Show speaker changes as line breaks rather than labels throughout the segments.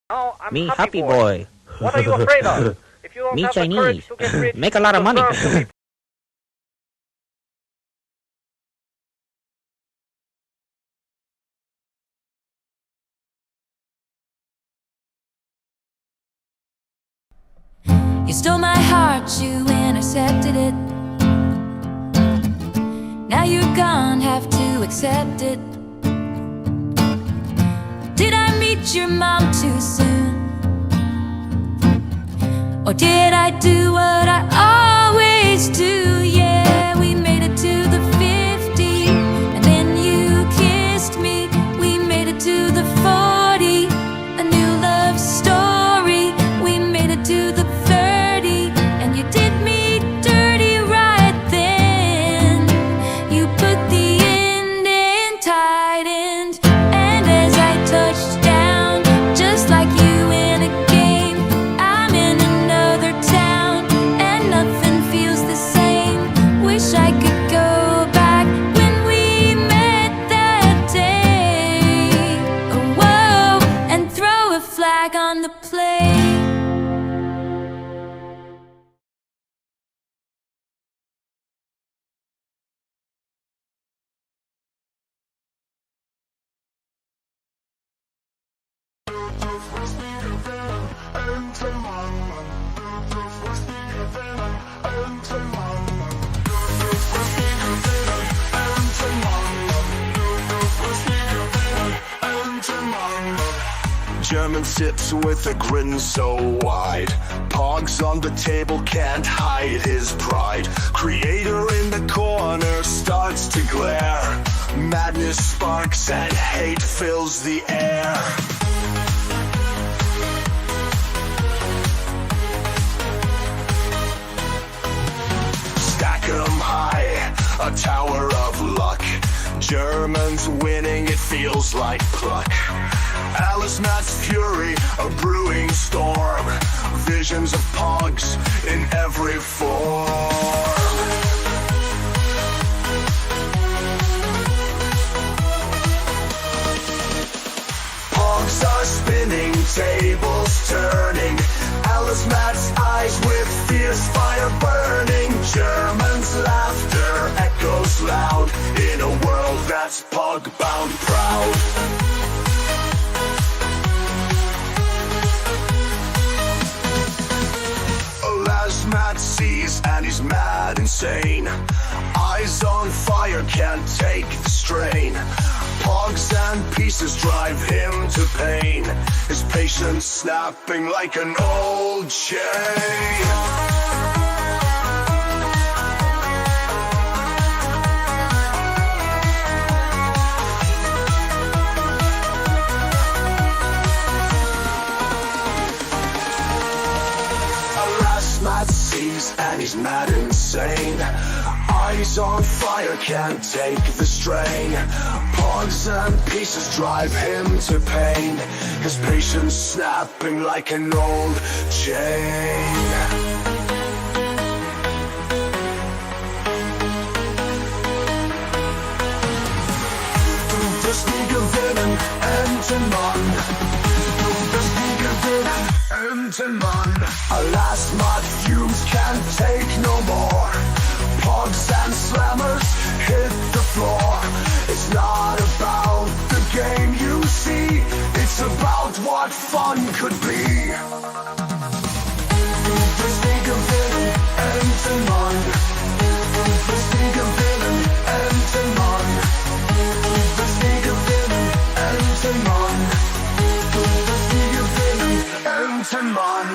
Now I'm
Me happy boy.
What are you afraid of? If you don't
Me
have the courage
Chinese.
to get rich,
Make a lot of money.
deserve to be
You stole my heart, you intercepted it. Now you're gone, have to accept it. Did I meet your mom too soon? Or did I do what I always do? Yeah, we made it to the 50, and then you kissed me. We made it to the 40, a new love story. We made it to the 30, and you did me dirty right then. You put the end in tight end, and as I touched down, just like you in a game, I'm in another town, and nothing feels the same. Wish I could go back when we met that day. Oh, whoa, and throw a flag on the play.
German sips with a grin so wide. Pogs on the table can't hide his pride. Creator in the corner starts to glare. Madness sparks and hate fills the air. Stack 'em high, a tower of luck. Germans winning, it feels like pluck. Alice Matt's fury, a brewing storm. Visions of pogs in every form. Pogs are spinning, tables turning. Alice Matt's eyes with fierce fire burning. Germans' laughter echoes loud in a world that's pog-bound proud. Matt sees and he's mad insane. Eyes on fire, can't take the strain. Pogs and pieces drive him to pain. His patience snapping like an old chain. And he's mad insane. Eyes on fire, can't take the strain. Pogs and pieces drive him to pain. His patience snapping like an old chain. Das nie gewinnen, enden Mann. Das nie gewinnen, enden Mann. Alas, mud fumes can't take no more. Pogs and slammers hit the floor. It's not about the game you see. It's about what fun could be. Das nie gewinnen, enden Mann. Das nie gewinnen, enden Mann. Das nie gewinnen, enden Mann. Das nie gewinnen, enden Mann.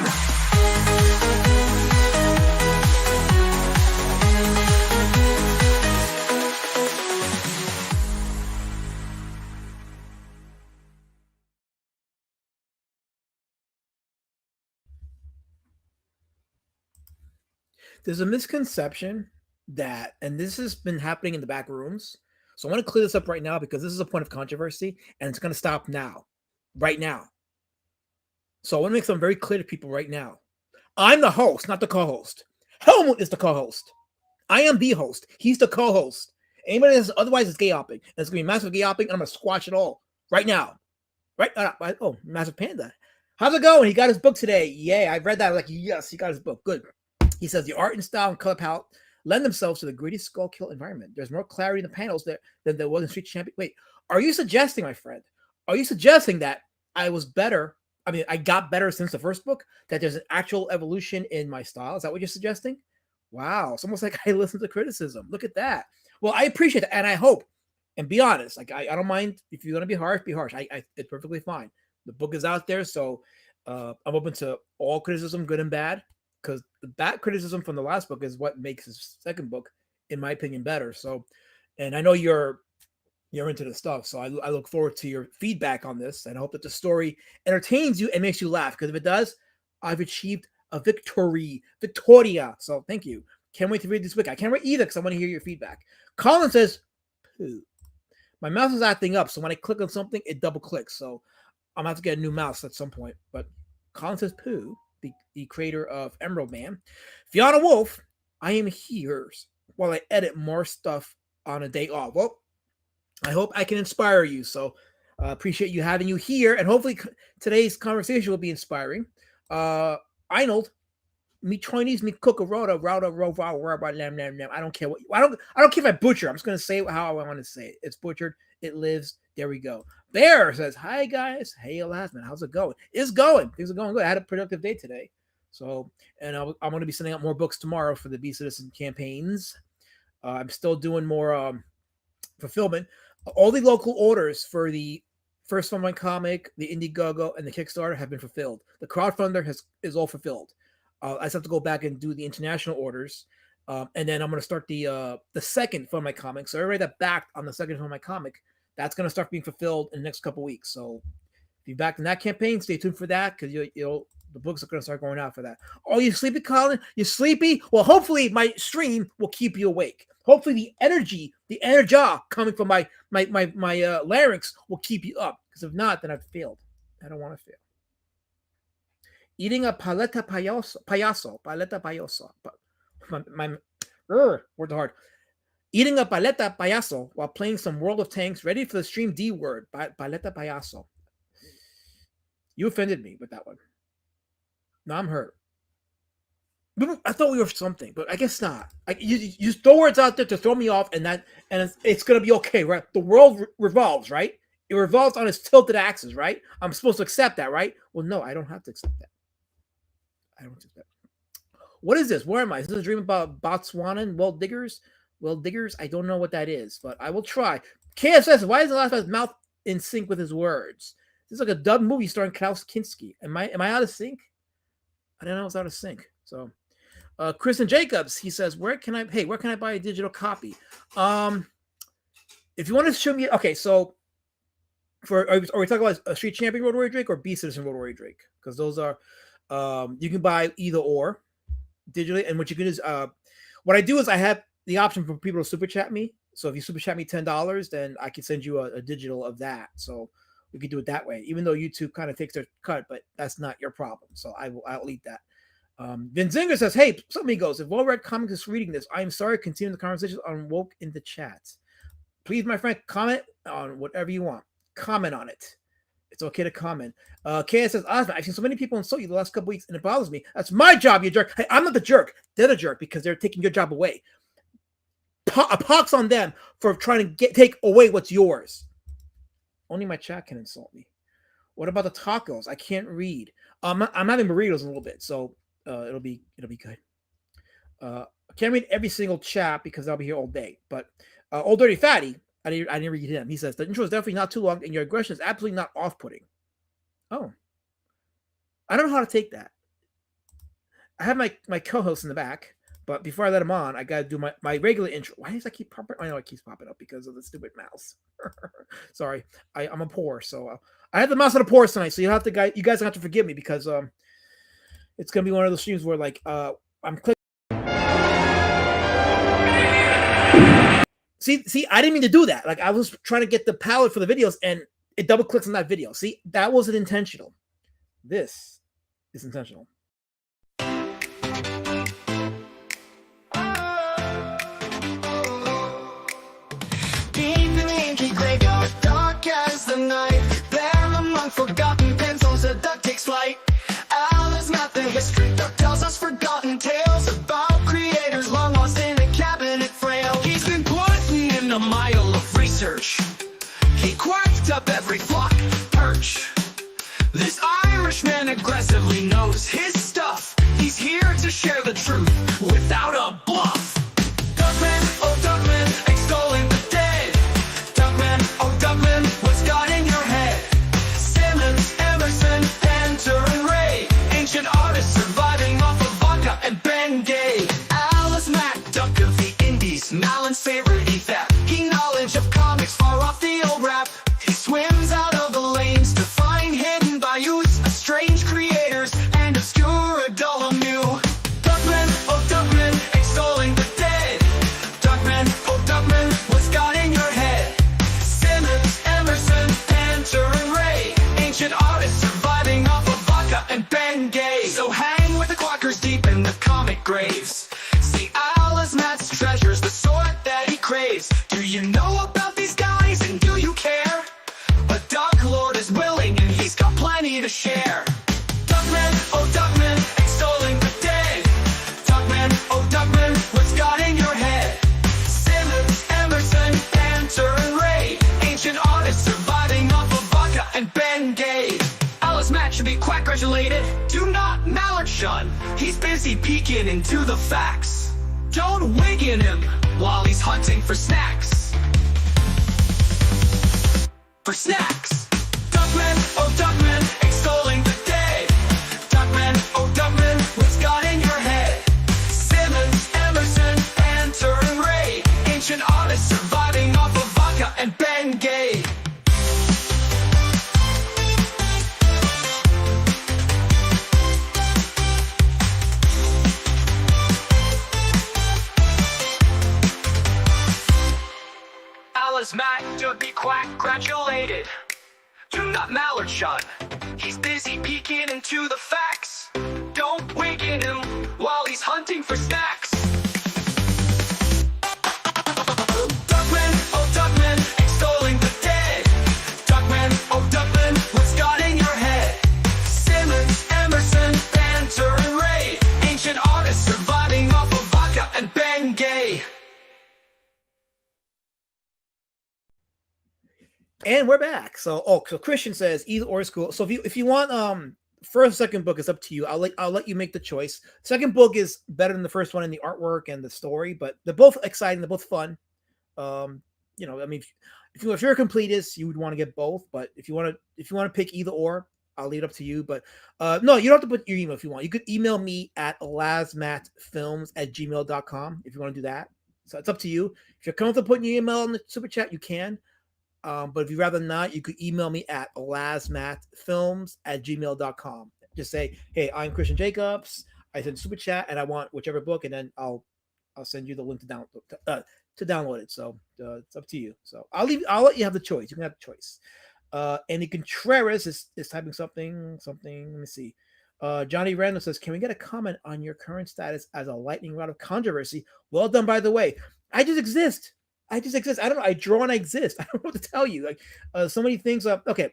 There's a misconception that, and this has been happening in the back rooms. So I want to clear this up right now because this is a point of controversy and it's going to stop now, right now. So I want to make something very clear to people right now. I'm the host, not the co-host. Helmut is the co-host. I am the host. He's the co-host. Anybody that's otherwise is gay hopping. And it's going to be massive gay hopping and I'm going to squash it all right now. Right? Oh, Massive Panda. How's it going? He got his book today. Yay. I read that. I'm like, yes, he got his book. Good. He says the art and style and color palette lend themselves to the gritty skull kill environment. There's more clarity in the panels there than there was in Street Champion. Wait, are you suggesting, my friend? Are you suggesting that I was better? I mean, I got better since the first book, that there's an actual evolution in my style. Is that what you're suggesting? Wow. It's almost like I listen to criticism. Look at that. Well, I appreciate that. And I hope, and be honest, like I don't mind if you're going to be harsh, be harsh. It's perfectly fine. The book is out there. So I'm open to all criticism, good and bad, because the bad criticism from the last book is what makes his second book, in my opinion, better. So, and I know you're into the stuff, so I look forward to your feedback on this, and I hope that the story entertains you and makes you laugh, because if it does, I've achieved a Victoria. So thank you. Can't wait to read this book. I can't wait either, because I want to hear your feedback. Colin says, poo. My mouse is acting up, so when I click on something, it double clicks. So I'm gonna have to get a new mouse at some point. But Colin says, poo, the creator of Emerald Man. Fiona Wolf, I am here while I edit more stuff on a day off. Well, I hope I can inspire you. So appreciate you having you here. And hopefully today's conversation will be inspiring. Arnold, me Chinese, me cook a rota, I don't care what I don't care if I butcher. I'm just gonna say it how I want to say it. It's butchered, it lives. There we go. Bear says, hi guys. Hey Elasman, how's it going? It's going. Things are going good. I had a productive day today. So, and I'm going to be sending out more books tomorrow for the Be Citizen campaigns. I'm still doing more fulfillment. All the local orders for the first Fun My Comic, the Indiegogo, and the Kickstarter have been fulfilled. The crowdfunder is all fulfilled. I just have to go back and do the international orders, and then I'm going to start the second Fun My Comic. So everybody that backed on the second Fun My Comic, that's going to start being fulfilled in the next couple weeks. So if you backed in that campaign, stay tuned for that, because the books are going to start going out for that. Oh, you sleepy, Colin? You sleepy? Well, hopefully my stream will keep you awake. Hopefully the energy coming from my larynx will keep you up. Because if not, then I've failed. I don't want to fail. Eating a paleta payaso. Words are hard. Eating a paleta payaso while playing some World of Tanks, ready for the stream D word. Paleta payaso. You offended me with that one. No, I'm hurt. I thought we were something, but I guess not. You throw words out there to throw me off, and it's gonna be okay, right? The world revolves, right? It revolves on its tilted axis, right? I'm supposed to accept that, right? Well, no, I don't have to accept that. I don't accept that. What is this? Where am I? Is this a dream about Botswanan well diggers? Well diggers? I don't know what that is, but I will try. KSS, why is the last man's mouth in sync with his words? This is like a dub movie starring Klaus Kinski. Am I out of sync? I don't know. It's out of sync. So. Kristen Jacobs, he says, where can I buy a digital copy? If you want to show me, okay, so are we talking about a Street Champion Road Warrior Drake or Beast Citizen Road Warrior Drake? Because those are, you can buy either or digitally. And what you can do is, what I do is I have the option for people to super chat me. So if you super chat me $10, then I can send you a digital of that. So we can do it that way, even though YouTube kind of takes their cut, but that's not your problem. So I'll eat that. Vinzinger says, hey, somebody goes, if Well-Read Comics is reading this, I'm sorry, continue the conversation on Woke in the chat. Please, my friend, comment on whatever you want. Comment on it. It's okay to comment. KS says, Osman, I've seen so many people insult you the last couple weeks, and it bothers me. That's my job, you jerk. Hey, I'm not the jerk. They're the jerk because they're taking your job away. A pox on them for trying to take away what's yours. Only my chat can insult me. What about the tacos? I can't read. I'm having burritos in a little bit, so it'll be good. I can't read every single chat because I'll be here all day. But Old Dirty Fatty, I didn't read him. He says the intro is definitely not too long, and your aggression is absolutely not off-putting. Oh, I don't know how to take that. I have my co-host in the back, but before I let him on, I gotta do my regular intro. Why does that keep popping? I know it keeps popping up because of the stupid mouse. Sorry, I'm a poor, so I have the mouse on the poor tonight. So you guys have to forgive me because it's gonna be one of those streams where like I'm clicking. See, I didn't mean to do that. Like I was trying to get the palette for the videos, and it double clicks on that video. See, that wasn't intentional. This is intentional.
Deep in the ancient graveyard, dark as the night, there among forgotten pencils, a duck takes takes flight. Alice Matt, the history that tells us forgotten tales about creators long lost in a cabinet frail. He's been putting in a mile of research. He quacked up every flock perch. This Irishman aggressively knows his stuff. He's here to share the truth without a bluff. Duckman, oh Duckman, extolling the dead. Duckman, oh Duckman, what's got in your head? Simmons, Emerson, Panther, and Ray, ancient artists surviving off of vodka and Ben Gay. Alice Mack, Duck of the Indies, Malin's favorite theft. He knowledge of comics far off the old rap. He swims out of the lanes to find hidden bayous, strange creators, and obscure adult new. Duckman, oh Duckman, extolling the dead. Duckman, oh Duckman, what's got in your head? Simmons, Emerson, Panther, and Ray, ancient artists surviving off of vodka and Ben Gay. So hang with the quackers deep in the comic graves. See Alice Matt's treasures, the sort that he craves. Do you know about these guys and do you care? A Duck Lord is willing and he's got plenty to share. Duckman, oh Duckman, extolling the dead. Duckman, oh Duckman, what's got in your head? Simmons, Emerson, Panther, and Ray, ancient artists surviving off of vodka and Ben Gay. Alice Matt should be quack congratulated. Do not mallard shun. He's busy peeking into the facts. Don't wink at him while he's hunting for snacks. For snacks. Duckman, oh Duckman, extolling the dead. Duckman, oh Duckman, what's got in your head? Simmons, Emerson, Panther, and Ray, ancient artists surviving off of vodka and Ben Gay. Alice Mack to be quack gratulated. Do not mallard shun. He's busy peeking into the facts. Don't wink at him while he's hunting for snacks. Duckman, oh Duckman, extolling the dead. Duckman, oh Duckman, what's got in your head? Simmons, Emerson, Panther, and Ray, ancient artists surviving off of vodka and Ben Gay.
And we're back. So Christian says either or is cool. So if you want first, second book is up to you. I'll let you make the choice. Second book is better than the first one in the artwork and the story, but they're both exciting. They're both fun. I mean, if you're a completist, you would want to get both. But if you want to pick either or, I'll leave it up to you. But no, you don't have to put your email if you want. You could email me at lasmatfilms@gmail.com if you want to do that. So it's up to you. If you're comfortable putting your email in the super chat, you can. But if you'd rather not, you could email me at lasmatfilms@gmail.com. Just say, hey, I'm Christian Jacobs. I send super chat and I want whichever book, and then I'll send you the link to download it. So it's up to you. So I'll let you have the choice. You can have the choice. Andy Contreras is typing something. Let me see. Johnny Randall says, can we get a comment on your current status as a lightning rod of controversy? Well done, by the way. I just exist. I don't know. I draw and I exist. I don't know what to tell you. Like so many things. Okay. All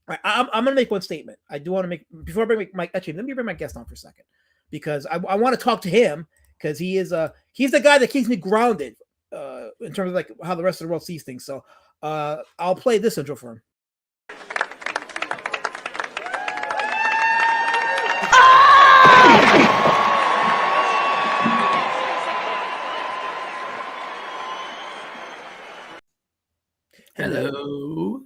right, I'm going to make one statement. I do want to make, before I bring my, actually, let me bring my guest on for a second, because I want to talk to him, because he's the guy that keeps me grounded in terms of like how the rest of the world sees things. So I'll play this intro for him.
Hello.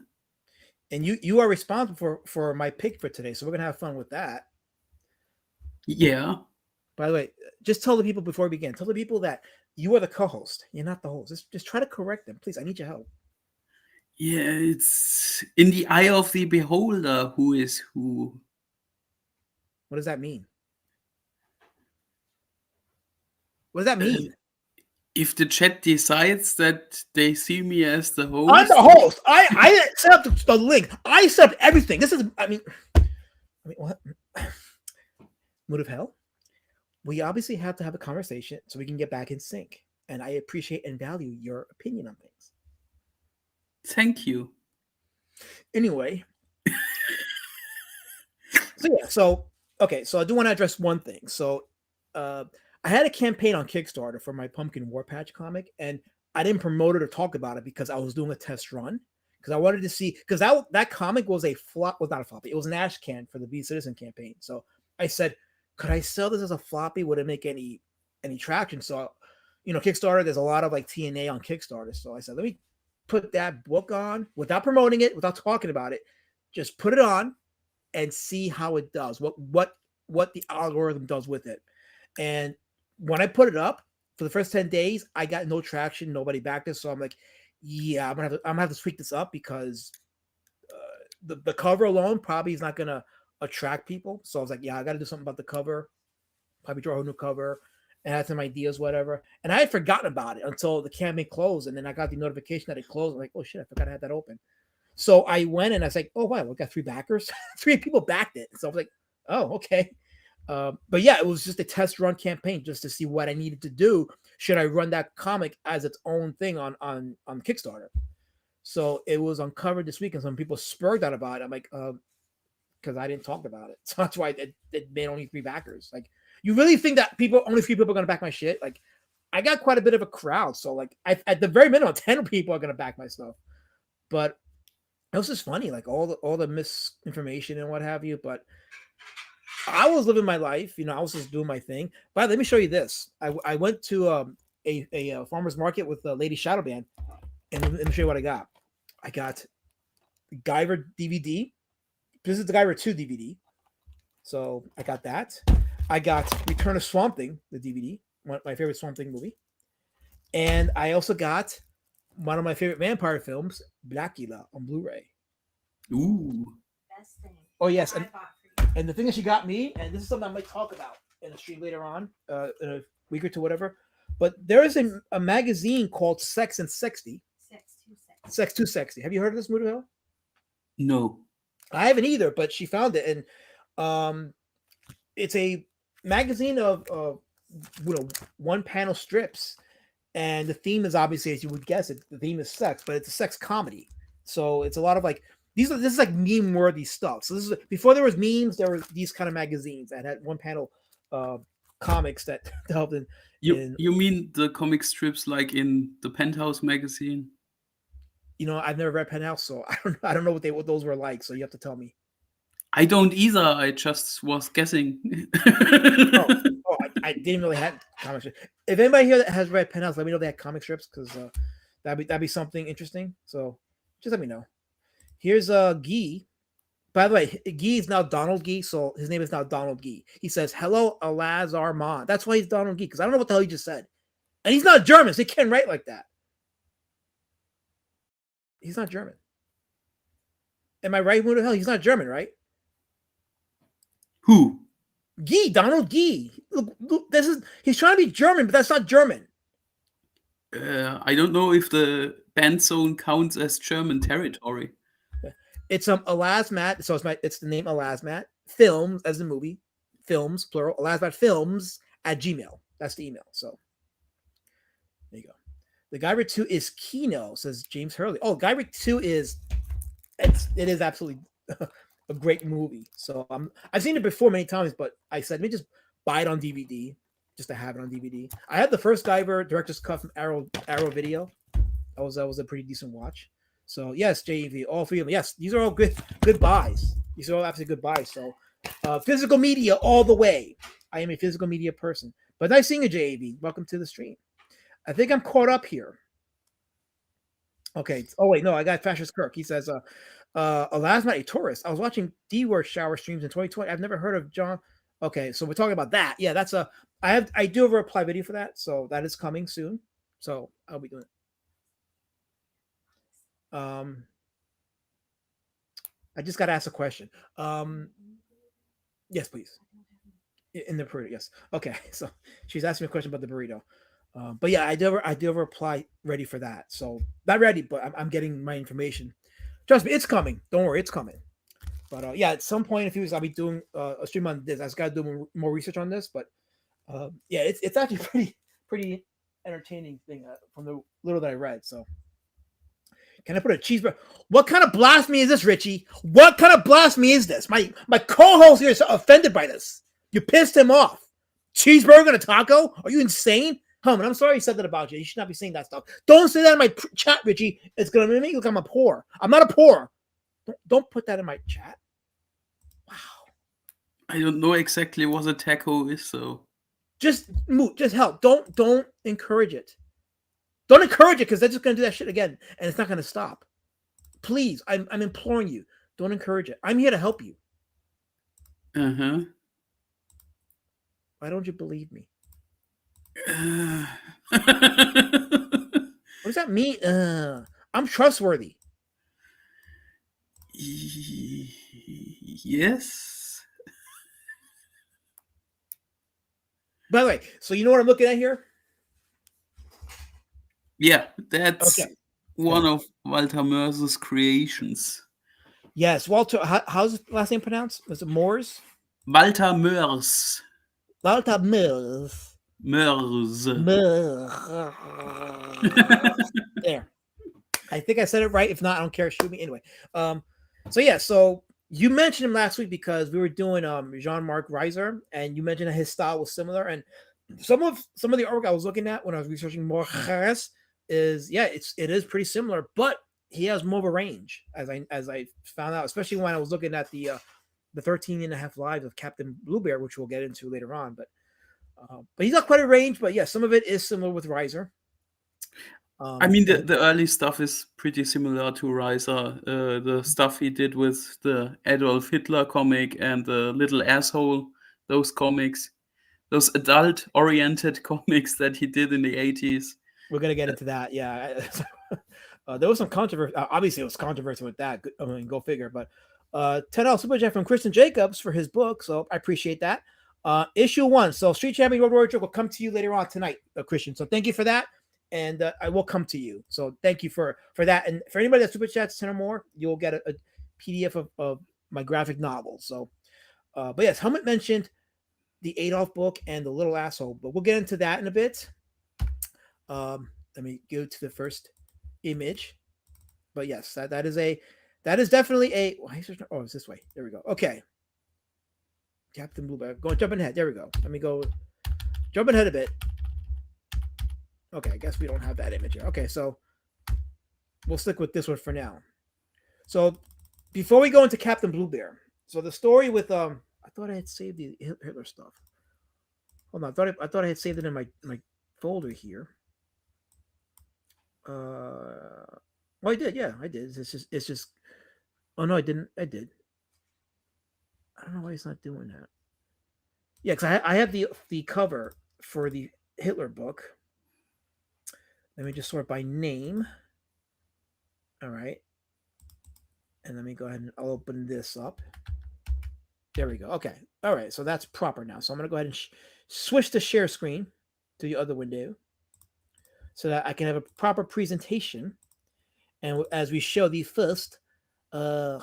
And you are responsible for my pick for today, so we're gonna have fun with that.
Yeah.
By the way, just tell the people before we begin. Tell the people that you are the co-host. You're not the host. Just try to correct them, please. I need your help.
Yeah, it's in the eye of the beholder who is who.
What does that mean? What does that mean?
If the chat decides that they see me as the host,
I'm the host. I set up the link. I set up everything. This is, I mean, what? Mood of hell? We obviously have to have a conversation so we can get back in sync. And I appreciate and value your opinion on things.
Thank you.
Anyway. So okay, so I do want to address one thing. So I had a campaign on Kickstarter for my Pumpkin War Patch comic, and I didn't promote it or talk about it because I was doing a test run because I wanted to see because that comic was a flop, was not a floppy, it was an ash can for the Be Citizen campaign. So I said, could I sell this as a floppy? Would it make any traction? So Kickstarter, there's a lot of like TNA on Kickstarter. So I said, let me put that book on without promoting it, without talking about it, just put it on and see how it does, what the algorithm does with it. And when I put it up for the first 10 days, I got no traction, nobody backed it. So I'm like, yeah, I'm gonna have to tweak this up because the cover alone probably is not gonna attract people. So I was like, yeah, I got to do something about the cover, probably draw a new cover, and had some ideas, whatever. And I had forgotten about it until the campaign closed, and then I got the notification that it closed. I'm like, oh shit, I forgot I had that open. So I went and I was like, oh wow, we got 3 backers. 3 people backed it. So I was like, oh okay. But yeah, it was just a test run campaign just to see what I needed to do. Should I run that comic as its own thing on Kickstarter? So it was uncovered this week, and some people spurred out about it. I'm like, because I didn't talk about it, so that's why it made only 3 backers. Like, you really think that only 3 people are gonna back my shit? Like, I got quite a bit of a crowd, so like, at the very minimum, 10 people are gonna back my stuff. But it was just funny, like all the misinformation and what have you. But I was living my life, I was just doing my thing. But let me show you this. I went to a farmer's market with Lady Shadowband, and let me show you what I got. I got the Guyver DVD. This is the Guyver 2 DVD. So I got that. I got Return of Swamp Thing, the DVD, my favorite Swamp Thing movie. And I also got one of my favorite vampire films, Blackula, on Blu-ray.
Ooh.
Best thing.
Oh yes,
I bought for you.
and the thing that she got me, and this is something I might talk about in a stream later on, in a week or two, whatever. But there is a magazine called Sex and Sexty. Sex 260. Have you heard of this, Mudo?
No.
I haven't either, but she found it, and it's a magazine of one panel strips, and the theme is obviously, as you would guess, the theme is sex, but it's a sex comedy. So it's a lot of like this is like meme worthy stuff. So this is before there was memes, there were these kind of magazines that had one panel comics that helped in.
You mean the comic strips like in the Penthouse magazine?
I've never read Penthouse, so I don't know what those were like. So you have to tell me.
I don't either. I just was guessing.
I didn't really have comic strips. If anybody here that has read Penthouse, let me know they had comic strips, because that'd be something interesting. So just let me know. Here's Guy. By the way, Guy is now Donald Guy, so his name is now Donald Guy. He says, "Hello, Alaz Armand." That's why he's Donald Guy, because I don't know what the hell he just said, and he's not German, so he can't write like that. He's not German. Am I right? Who the hell? He's not German, right?
Who?
Guy, Donald Guy. Look, he's trying to be German, but that's not German.
I don't know if the band zone counts as German territory.
It's Alasmat, so it's the name Alasmat Films as the movie, films plural, Alasmat Films at Gmail. That's the email. So there you go. The Guyver 2 is Kino, says James Hurley. Oh, Guyver 2 it is absolutely a great movie. So I've seen it before many times, but I said, let me just buy it on DVD, just to have it on DVD. I had the first Guyver director's cut from Arrow Video. That was a pretty decent watch. So yes, JEV, all 3 of them. Yes, these are all good buys. These are all absolutely good buys. So physical media all the way. I am a physical media person. But nice seeing you, JEV. Welcome to the stream. I think I'm caught up here. Okay. Oh wait, no, I got Fascist Kirk. He says, Alasmat, a tourist. I was watching D-Word shower streams in 2020. I've never heard of John. Okay, so we're talking about that. Yeah, that's I do have a reply video for that, so that is coming soon. So I'll be doing it. I just got to ask a question. Yes, please. In the burrito, yes. Okay, so she's asking me a question about the burrito. But yeah, I do have a reply ready for that. So not ready, but I'm getting my information. Trust me, it's coming. Don't worry, it's coming. But yeah, at some point in a few weeks, I'll be doing a stream on this. I just got to do more research on this. But yeah, it's actually pretty entertaining thing from the little that I read. So Can I put a cheeseburger? What kind of blasphemy is this, Richie? What kind of blasphemy is this? My co-host here is offended by this. You pissed him off. Cheeseburger and a taco? Are you insane? Herman, I'm sorry he said that about you. You should not be saying that stuff. Don't say that in my chat, Richie. It's going to make me look like I'm a poor. I'm not a poor. Don't put that in my chat. Wow.
I don't know exactly what a taco is, so
Just help. Don't encourage it. Don't encourage it because they're just going to do that shit again, and it's not going to stop. Please, I'm imploring you. Don't encourage it. I'm here to help you.
uh-huh.
Why don't you believe me?
What
What does that mean? I'm trustworthy.
Yes.
By the way, so you know what I'm looking at here?
Yeah, that's
Okay.
one of Walter Moers' creations.
Yes, Walter. How's his last name pronounced? Was it Moers?
Walter Moers.
Walter Mills.
Moers.
There. I think I said it right. If not, I don't care. Shoot me anyway. So you mentioned him last week because we were doing Jean-Marc Reiser, and you mentioned that his style was similar. And some of the artwork I was looking at when I was researching Moers is it is pretty similar, but he has more of a range as I found out, especially when I was looking at the 13 and a half lives of Captain Bluebeard, which we'll get into later on. But he's got quite a range. But yeah, some of it is similar with Reiser.
I mean, the early stuff is pretty similar to Reiser. The stuff he did with the Adolf Hitler comic and the Little Asshole, those comics, those adult-oriented comics that he did in the 80s.
We're going to get into that. Yeah. There was some controversy. Obviously, it was controversy with that. I mean, go figure. But $10 super chat from Kristen Jacobs for his book. So I appreciate that. Issue 1. So Street Champion Road Warrior will come to you later on tonight, Christian. So thank you for that. And I will come to you. So thank you for that. And for anybody that super chats 10 or more, you'll get a PDF of my graphic novel. So, but yes, Helmut mentioned the Adolf book and the Little Asshole, but we'll get into that in a bit. Let me go to the first image. But yes, that is definitely a. Oh, it's this way. There we go. Okay. Captain Bluebeard. Jumping ahead. There we go. Let me go. Jumping ahead a bit. Okay, I guess we don't have that image here. Okay, so we'll stick with this one for now. So before we go into Captain Bluebeard, so the story with I thought I had saved the Hitler stuff. Hold on, I thought I had saved it in my folder here. Well, I did. Yeah, I did. It's just. Oh no, I didn't. I did. I don't know why it's not doing that. Yeah, because I have the cover for the Hitler book. Let me just sort by name. All right. And let me go ahead and I'll open this up. There we go. Okay. All right. So that's proper now. So I'm going to go ahead and switch the share screen to the other window so that I can have a proper presentation. And as we show the first Hitler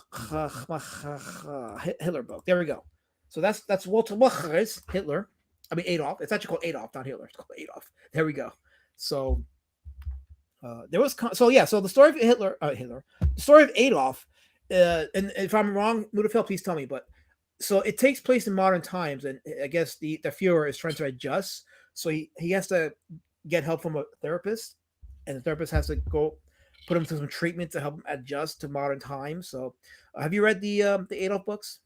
book. There we go. So that's Walter Moers, Hitler. I mean, Adolf. It's actually called Adolf, not Hitler. It's called Adolf. There we go. So there was so the story of the story of Adolf, and if I'm wrong, Mutafel, please tell me. But so it takes place in modern times, and I guess the Fuhrer is trying to adjust. So he has to get help from a therapist, and the therapist has to go put him through some treatment to help him adjust to modern times. So have you read the Adolf books?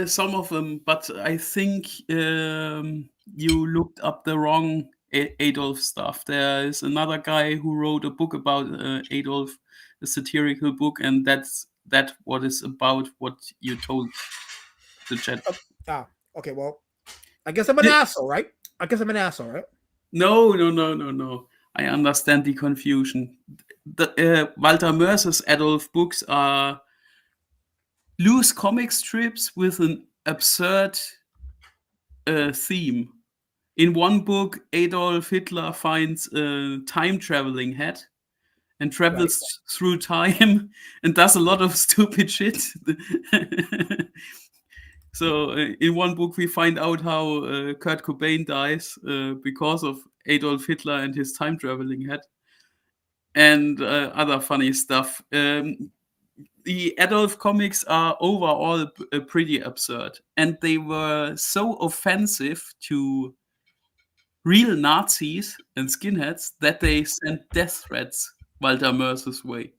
Some of them, but I think you looked up the wrong Adolf stuff. There is another guy who wrote a book about Adolf, a satirical book, and that's what is about what you told the chat.
Okay. Well, I guess I'm an asshole, right?
No. I understand the confusion. The Walter Moers' Adolf books are loose comic strips with an absurd theme. In one book, Adolf Hitler finds a time-traveling hat and travels through time and does a lot of stupid shit. So in one book, we find out how Kurt Cobain dies because of Adolf Hitler and his time-traveling hat. and other funny stuff. The Adolf comics are overall pretty absurd, and they were so offensive to real Nazis and skinheads that they sent death threats Walter Moers' way.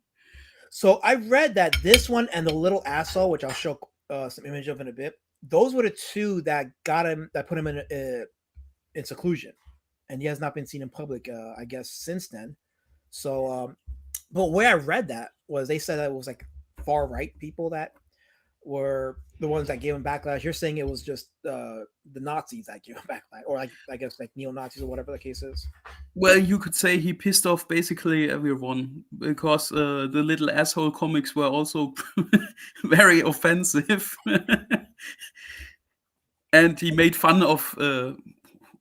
So I read that this one and the little asshole, which I'll show some image of in a bit, those were the two that got him, that put him in seclusion, and he has not been seen in public, I guess, since then. So, but where I read that was they said that it was like far right people that were the ones that gave him backlash. You're saying it was just the Nazis that gave him backlash, or like I guess like neo Nazis or whatever the case is.
Well, you could say he pissed off basically everyone because the little asshole comics were also very offensive. And he made fun of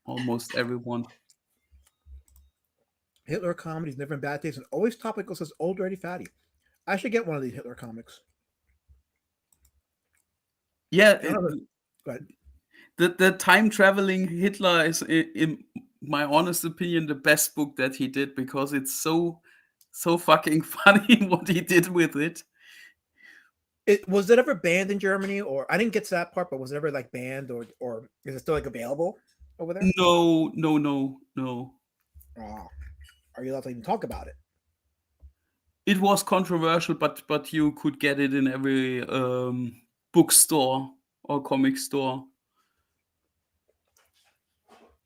almost everyone.
Hitler comedies, never in bad taste, and always topical, says old dirty fatty. I should get one of these Hitler comics.
Yeah,
Go ahead.
the time traveling Hitler is, in my honest opinion, the best book that he did because it's so fucking funny what he did with it.
Was it ever banned in Germany, or I didn't get to that part, but was it ever like banned, or is it still like available over there?
No.
Oh, are you allowed to even talk about it?
It was controversial, but you could get it in every bookstore or comic store.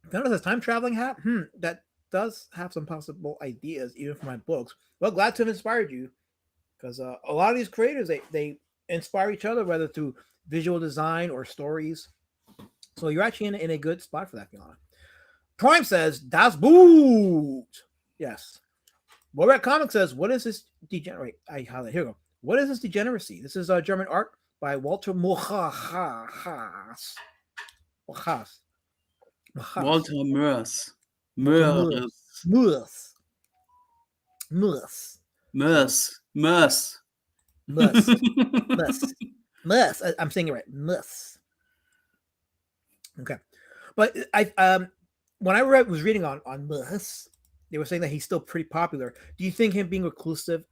Then does time traveling hat? That does have some possible ideas, even for my books. Well, glad to have inspired you, because a lot of these creators they inspire each other, whether through visual design or stories. So you're actually in a good spot for that, Fiona. Prime says, Das Boot. Yes. Borat Comic says, what is this degenerate? I highlight, here we go. What is this degeneracy? This is German art by Walter Moers.
Walter Moers.
I'm saying it right. Mus. Okay. But when I was reading on Mus, they were saying that he's still pretty popular. Do you think him being reclusive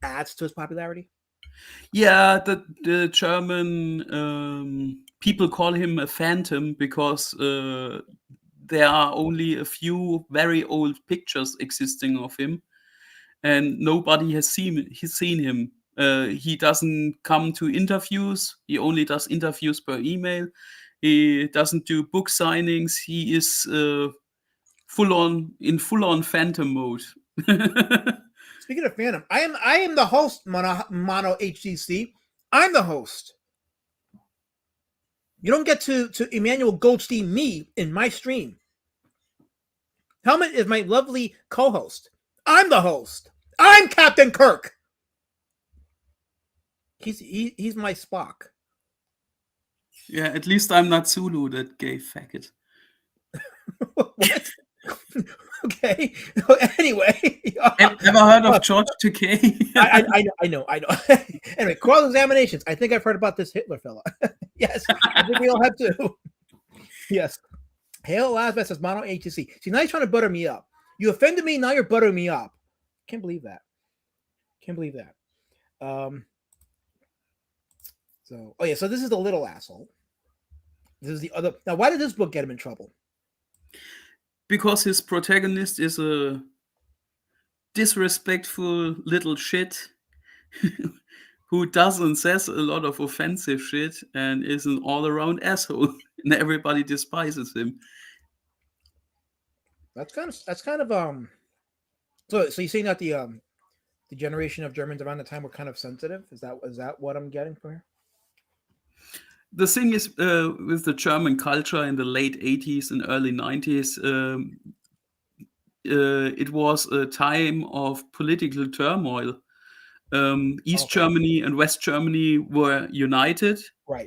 adds to his popularity?
Yeah, the German people call him a phantom because there are only a few very old pictures existing of him, and nobody has seen him. He doesn't come to interviews. He only does interviews per email. He doesn't do book signings. He is full on phantom mode.
Speaking of Phantom, I am the host, Mono HCC. I'm the host. You don't get to Emmanuel Goldstein me in my stream. Helmet is my lovely co-host. I'm the host. I'm Captain Kirk. He's my Spock.
Yeah, at least I'm not Zulu, that gay faggot.
What? Okay. Anyway,
ever heard of George Takei?
I know. Anyway, cross-examinations. I think I've heard about this Hitler fella. Yes, I think we all have to. Yes. Hail Lazarus says Mono HTC. See, now you're trying to butter me up. You offended me, now you're buttering me up. Can't believe that. So this is the little asshole. This is the other. Now, why did this book get him in trouble?
Because his protagonist is a disrespectful little shit who does and says a lot of offensive shit and is an all-around asshole, and everybody despises him.
That's kind of So you're saying that the generation of Germans around the time were kind of sensitive? Is that what I'm getting from here?
The thing is, with the German culture in the late 80s and early 90s, it was a time of political turmoil. East Germany and West Germany were united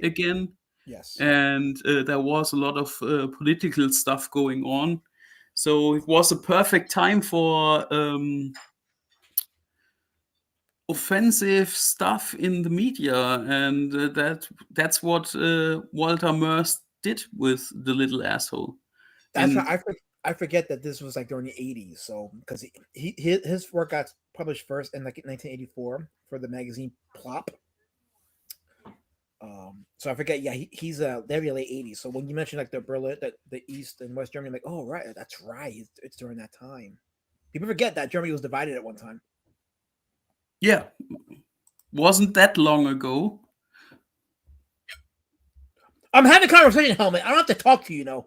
again.
Yes.
And there was a lot of political stuff going on. So it was a perfect time for offensive stuff in the media, and that's what Walter Moers did with the little asshole.
That's right. I forget that this was like during the 80s. So because his work got published first in like 1984 for the magazine Plop. So I forget. Yeah, he's very late 80s. So when you mentioned like the Berlin, the East and West Germany, I'm like, oh right, that's right. It's during that time. People forget that Germany was divided at one time.
Yeah, wasn't that long ago.
I'm having a conversation, Helmet. I don't have to talk to you,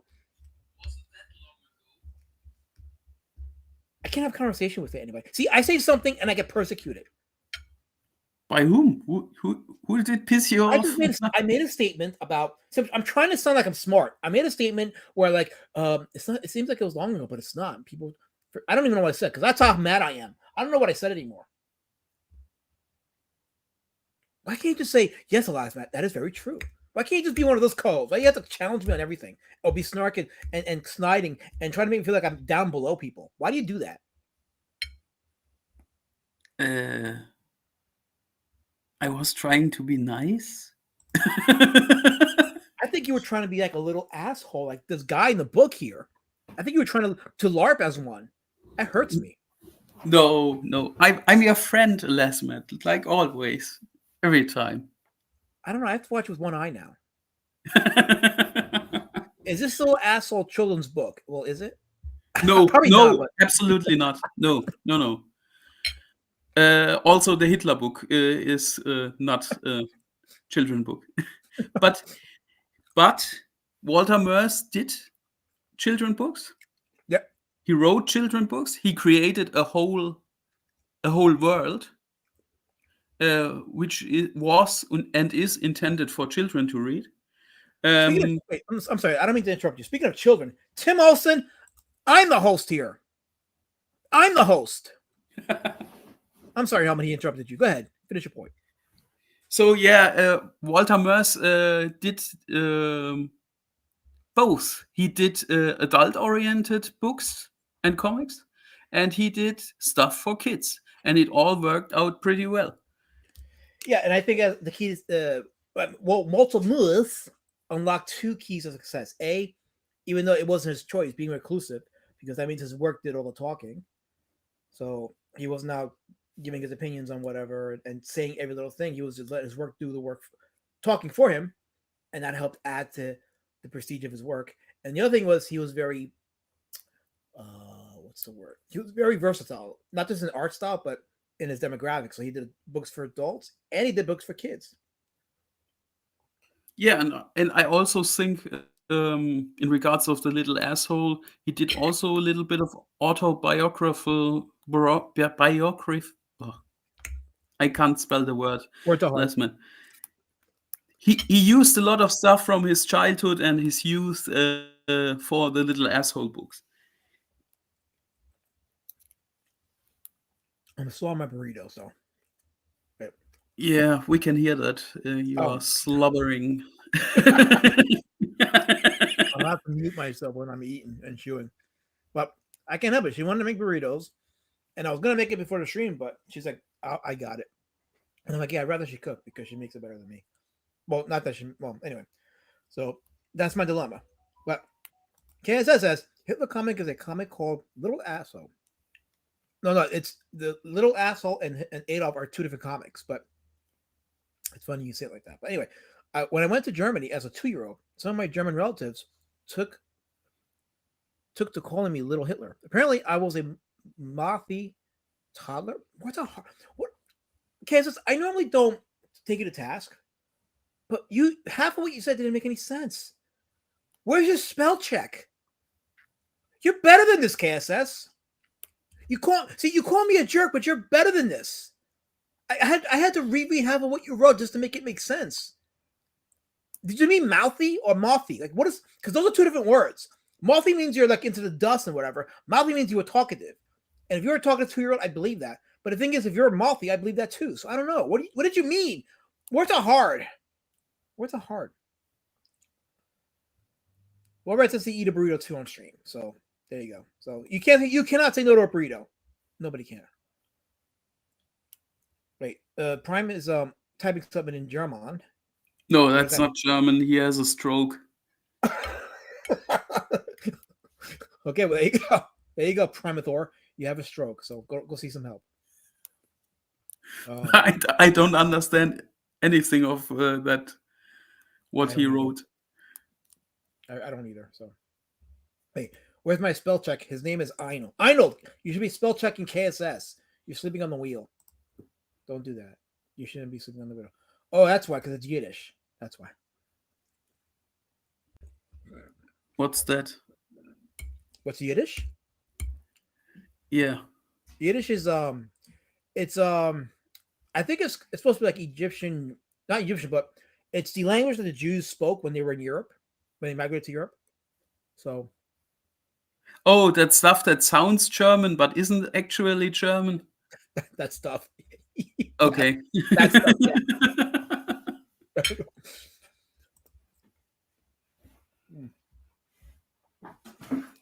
I can't have a conversation with anybody. See, I say something and I get persecuted.
By whom? Who did piss you
I
off?
just made a statement about. So I'm trying to sound like I'm smart. I made a statement where like it's not. It seems like it was long ago, but it's not. People, I don't even know what I said because that's how mad I am. I don't know what I said anymore. Why can't you just say yes, Elias, Matt? That is very true. Why can't you just be one of those codes? Why you have to challenge me on everything or be snarking and sniding and trying to make me feel like I'm down below people? Why do you do that?
I was trying to be nice.
I think you were trying to be like a little asshole, like this guy in the book here. I think you were trying to LARP as one. That hurts me.
No. I'm your friend, Lesmet, like always, every time.
I don't know. I have to watch with one eye now. Is this little asshole children's book? Well, is it?
No,
Probably
no,
not, but-
absolutely not. No. Also, the Hitler book is not a children book, but Walter Moers did children books.
Yeah,
he wrote children books. He created a whole world, which was and is intended for children to read.
wait, I'm sorry. I don't mean to interrupt you. Speaking of children, Tim Olson, I'm the host here. I'm the host. I'm sorry, Helmut, he interrupted you. Go ahead. Finish your point.
So yeah, Walter Moers did both. He did adult-oriented books and comics, and he did stuff for kids, and it all worked out pretty well.
Yeah, and I think the key is Walter Moers unlocked two keys of success. A, even though it wasn't his choice, being reclusive, because that means his work did all the talking. So he was now giving his opinions on whatever and saying every little thing. He was just letting his work do the work, talking for him, and that helped add to the prestige of his work. And the other thing was he was very, what's the word? He was very versatile, not just in art style, but in his demographic. So he did books for adults and he did books for kids.
Yeah, and I also think in regards of the little asshole, he did also a little bit of autobiographical biography. Oh, I can't spell the word. Lesman. He used a lot of stuff from his childhood and his youth for the little asshole books.
I'm still on my burrito, so.
Yeah, we can hear that. You are slobbering.
I'll have to mute myself when I'm eating and chewing. But I can't help it. She wanted to make burritos, and I was going to make it before the stream, but she's like, I got it. And I'm like, yeah, I'd rather she cook because she makes it better than me. Well, not that she, well, anyway. So that's my dilemma. But KSS says, Hitler comic is a comic called Little Asshole. No, it's the Little Asshole and Adolf are two different comics, but it's funny you say it like that. But anyway, when I went to Germany as a 2-year-old, some of my German relatives took to calling me Little Hitler. Apparently, I was a mothy toddler. What? Kansas, I normally don't take you to task, but half of what you said didn't make any sense. Where's your spell check? You're better than this, KSS. You call me a jerk, but you're better than this. I had to read half of what you wrote just to make it make sense. Did you mean mouthy or mothy? Like, what is? Because those are two different words. Mothy means you're like into the dust and whatever. Mouthy means you were talkative. And if you're a talkative 2-year-old, I believe that. But the thing is, if you're mothy, I believe that too. So I don't know. What did you mean? Words are hard. Words are hard. Well, Red says to eat a burrito too on stream. So there you go. So you cannot say no to a burrito. Nobody can. Wait, Prime is typing something in German.
No, that's not German. He has a stroke.
Okay, well, there you go. There you go, Primathor. You have a stroke, so go see some help.
I don't understand anything of that, what
I
he
don't either.
wrote.
I don't either. So, hey, where's my spell check? His name is Einald. Einald, you should be spell checking KSS. You're sleeping on the wheel. Don't do that. You shouldn't be sleeping on the wheel. Oh, that's why, because it's Yiddish. That's why.
What's that?
What's Yiddish?
Yeah.
Yiddish is it's I think it's supposed to be like Egyptian, not Egyptian, but it's the language that the Jews spoke when they were in Europe, when they migrated to Europe. So
Oh, that stuff that sounds German but isn't actually German.
that stuff.
Okay.
That stuff. Yeah.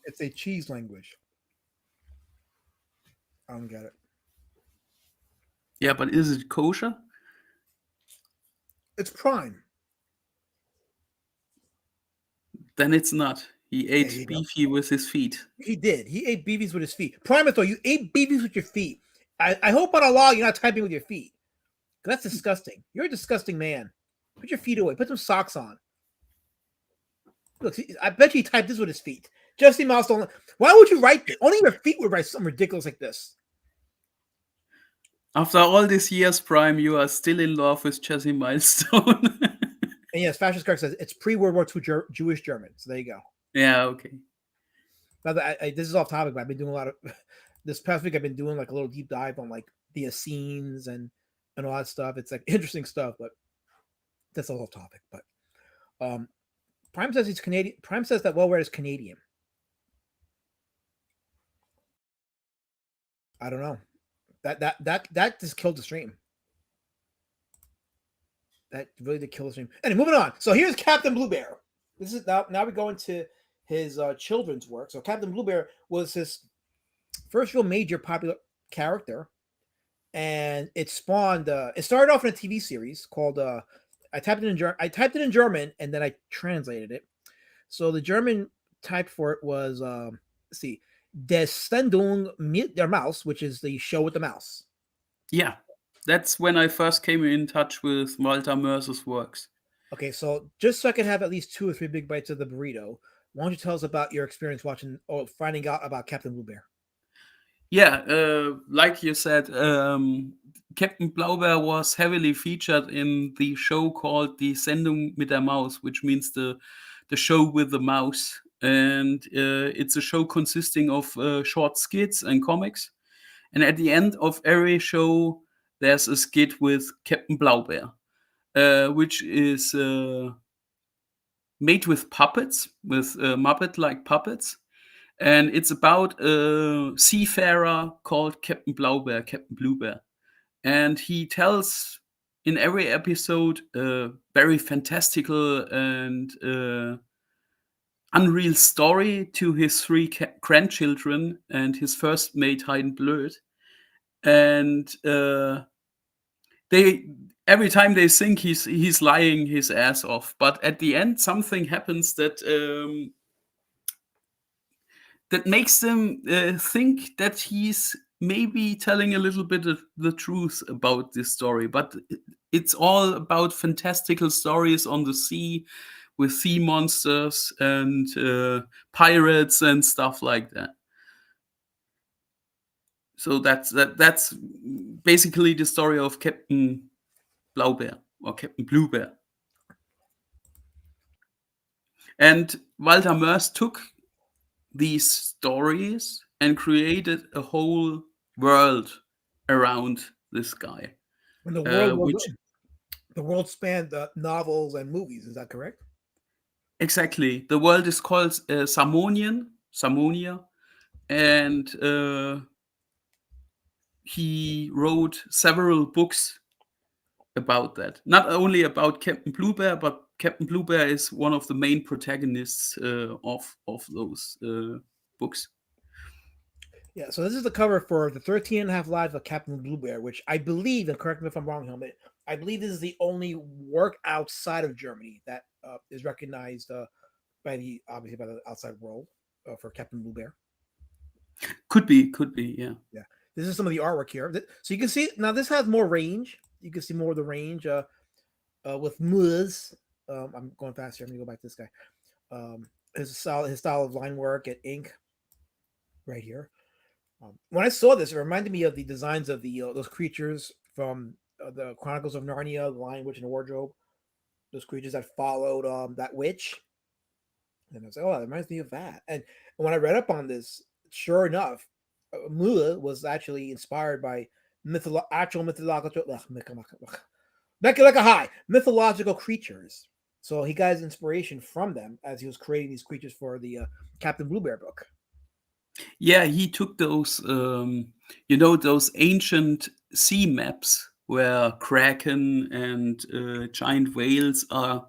It's a cheese language. I don't get it.
Yeah, but is it kosher?
It's prime.
Then it's not. He
you
ate
go.
beefy with his feet.
He did. He ate beefies with his feet. Primathor, you ate beefies with your feet. I hope on Allah you're not typing with your feet. That's disgusting. You're a disgusting man. Put your feet away. Put some socks on. Look, see, I bet you he typed this with his feet. Jesse Milestone. Why would you write this? Only your feet would write something ridiculous like this.
After all these years, Prime, you are still in love with Jesse Milestone.
And yes, Fascist Kirk says it's pre-World War II Jewish German. So there you go.
Yeah, okay.
Now that this is off topic, but I've been doing a lot of this past week. I've been doing like a little deep dive on like the Essenes and all that stuff. It's like interesting stuff, but that's a whole topic. But Prime says he's Canadian. Prime says that Well-Read is Canadian. I don't know. That just killed the stream. That really did kill the stream. Anyway, moving on. So here's Captain Blue Bear. This is now we go into his children's work. So Captain Blue Bear was his first real major popular character, and it spawned. It started off in a TV series called. I typed it in German, and then I translated it. So the German type for it was let's see, Der Sendung mit der Maus, which is the show with the mouse.
Yeah, that's when I first came in touch with Walter Moers' works.
Okay, so just so I can have at least 2 or 3 big bites of the burrito, why don't you tell us about your experience watching or finding out about Captain Blue Bear?
Yeah, like you said, Captain Blaubeer was heavily featured in the show called Die Sendung mit der Maus, which means the show with the mouse. And it's a show consisting of short skits and comics. And at the end of every show, there's a skit with Captain Blaubeer, which is made with puppets, with Muppet-like puppets. And it's about a seafarer called Captain Blaubeer, Captain Bluebear. And he tells in every episode a very fantastical and unreal story to his 3 grandchildren and his first mate, Hayden Blöd. And they every time they think he's lying his ass off, but at the end something happens that that makes them think that he's maybe telling a little bit of the truth about this story. But it's all about fantastical stories on the sea with sea monsters and pirates and stuff like that. So that's basically the story of Captain Blaubeer or Captain Bluebear. And Walter Moers took these stories and created a whole world around this guy.
And the world spanned novels and movies. Is that correct?
Exactly. The world is called Samonia, and he wrote several books about that. Not only about Captain Bluebear, but Captain Bluebear is one of the main protagonists of those books.
Yeah, so this is the cover for the 13 and a half Lives of Captain Blue Bear, which I believe, and correct me if I'm wrong, Helmet, I believe this is the only work outside of Germany that is recognized by the outside world. for Captain Blue Bear.
Could be, yeah.
Yeah, this is some of the artwork here. So you can see now this has more range. You can see more of the range with Moers. I'm going fast here. I'm gonna go back to this guy. His style of line work and ink right here. When I saw this, it reminded me of the designs of the those creatures from the Chronicles of Narnia, the Lion, Witch, and the Wardrobe. Those creatures that followed that witch. And I was like, oh, that reminds me of that. And when I read up on this, sure enough, Mula was actually inspired by actual mythological creatures. So he got his inspiration from them as he was creating these creatures for the Captain Blue Bear book.
Yeah, he took those, those ancient sea maps where kraken and giant whales are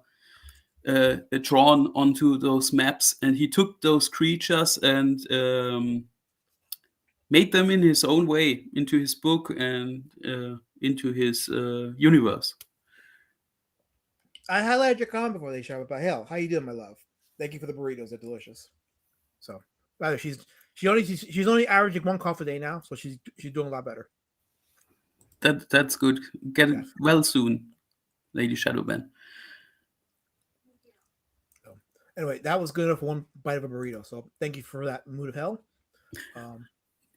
drawn onto those maps, and he took those creatures and made them in his own way into his book and into his universe.
I highlighted your comment before they show up. But hell, how you doing, my love? Thank you for the burritos; they're delicious. So, by the way, she's only averaging 1 cough a day now, so she's doing a lot better.
That's good. Get it well soon, Lady Shadowban.
So, anyway, that was good enough for one bite of a burrito. So, thank you for that, Mood of Hell.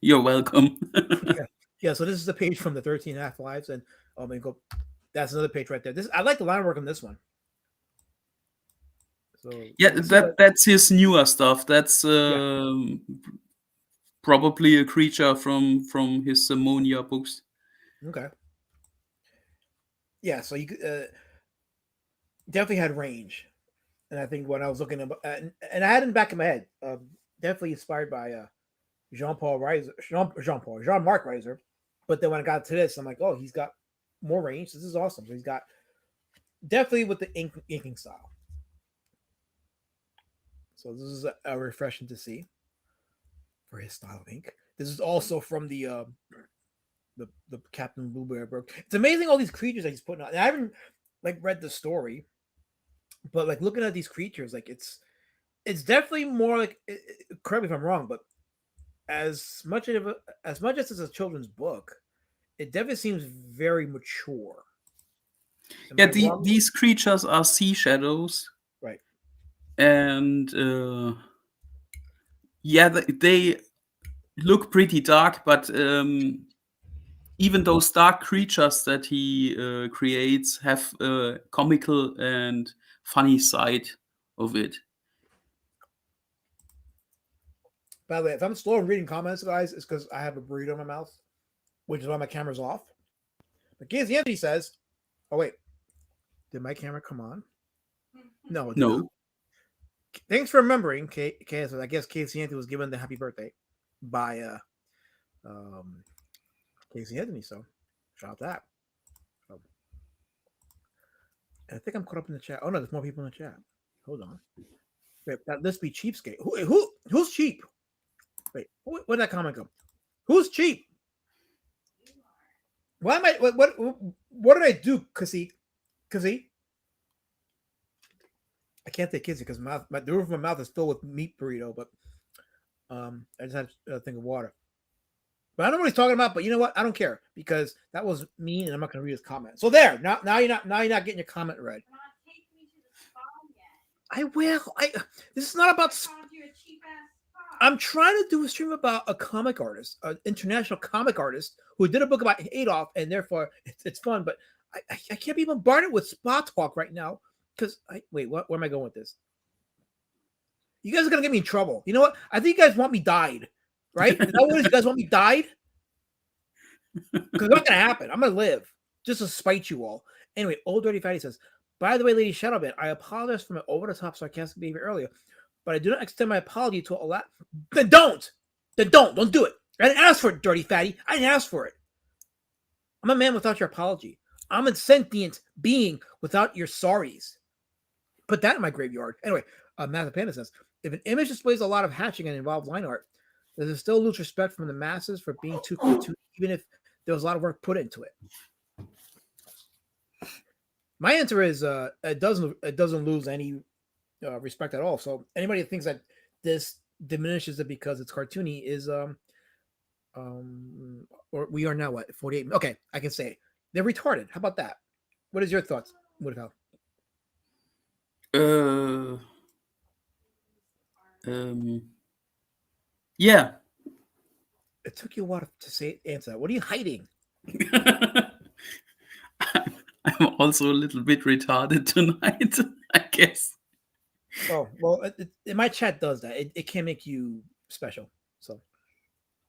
You're welcome.
Yeah. So this is the page from the 13 and a half lives, and go. That's another page right there. I like the line work on this one. So
yeah, that's his newer stuff. That's probably a creature from his Ammonia books.
Okay. Yeah, so you definitely had range, and I think when I was looking at, and I had in the back of my head, definitely inspired by Jean-Marc Reiser. But then when I got to this, I'm like, oh, he's got more range. This is awesome. So he's got definitely with the inking style. So this is a refreshing to see for his style of ink. This is also from the Captain Blue Bear book. It's amazing all these creatures that he's putting out. And I haven't read the story, but looking at these creatures, it's definitely more correct me if I'm wrong, but as much as it's a children's book, it definitely seems very mature.
These creatures are sea shadows,
right?
And they look pretty dark, but even those dark creatures that he creates have a comical and funny side of it.
By the way, if I'm slow in reading comments, guys, it's because I have a burrito in my mouth, which is why my camera's off. But Casey Anthony says, oh, wait. Did my camera come on? No.
No.
Thanks for remembering, KS. I guess Casey Anthony was given the happy birthday by Casey Anthony. So, shout out that. I think I'm caught up in the chat. Oh, no, there's more people in the chat. Hold on. Wait, let's be cheapskate. Who's cheap? Wait, where did that comment go? Who's cheap? Why am I? What did I do, Kizzy? I can't say kizzy because the roof of my mouth is filled with meat burrito, but I just had a thing of water. But I don't know what he's talking about. But you know what? I don't care because that was mean, and I'm not going to read his comment. So there. Now you're not getting your comment read. I will. This is not about. I'm trying to do a stream about a comic artist, an international comic artist who did a book about Adolf, and therefore it's fun. But I can't be bombarded with spot talk right now because wait, where am I going with this? You guys are gonna get me in trouble. You know what? I think you guys want me died, right? Is that what it is? You guys want me died? Because it's not gonna happen. I'm gonna live just to spite you all. Anyway, Old Dirty Fatty says, by the way, Lady Shadowban, I apologize for my over-the-top sarcastic behavior earlier, but I do not extend my apology to a lot. Then don't do it. I didn't ask for it, Dirty Fatty. I didn't ask for it. I'm a man without your apology. I'm a sentient being without your sorries. Put that in my graveyard. Anyway, Master Panda says, if an image displays a lot of hatching and involved line art, there's still lose respect from the masses for being too cartoony, even if there was a lot of work put into it. My answer is it doesn't lose any respect at all. So anybody that thinks that this diminishes it because it's cartoony is or we are now what 48. Okay, I can say they're retarded. How about that? What is your thoughts? What about?
Yeah.
It took you a while to say answer that. What are you hiding?
I'm also a little bit retarded tonight, I guess.
Oh well, my chat does that. It can't make you special. So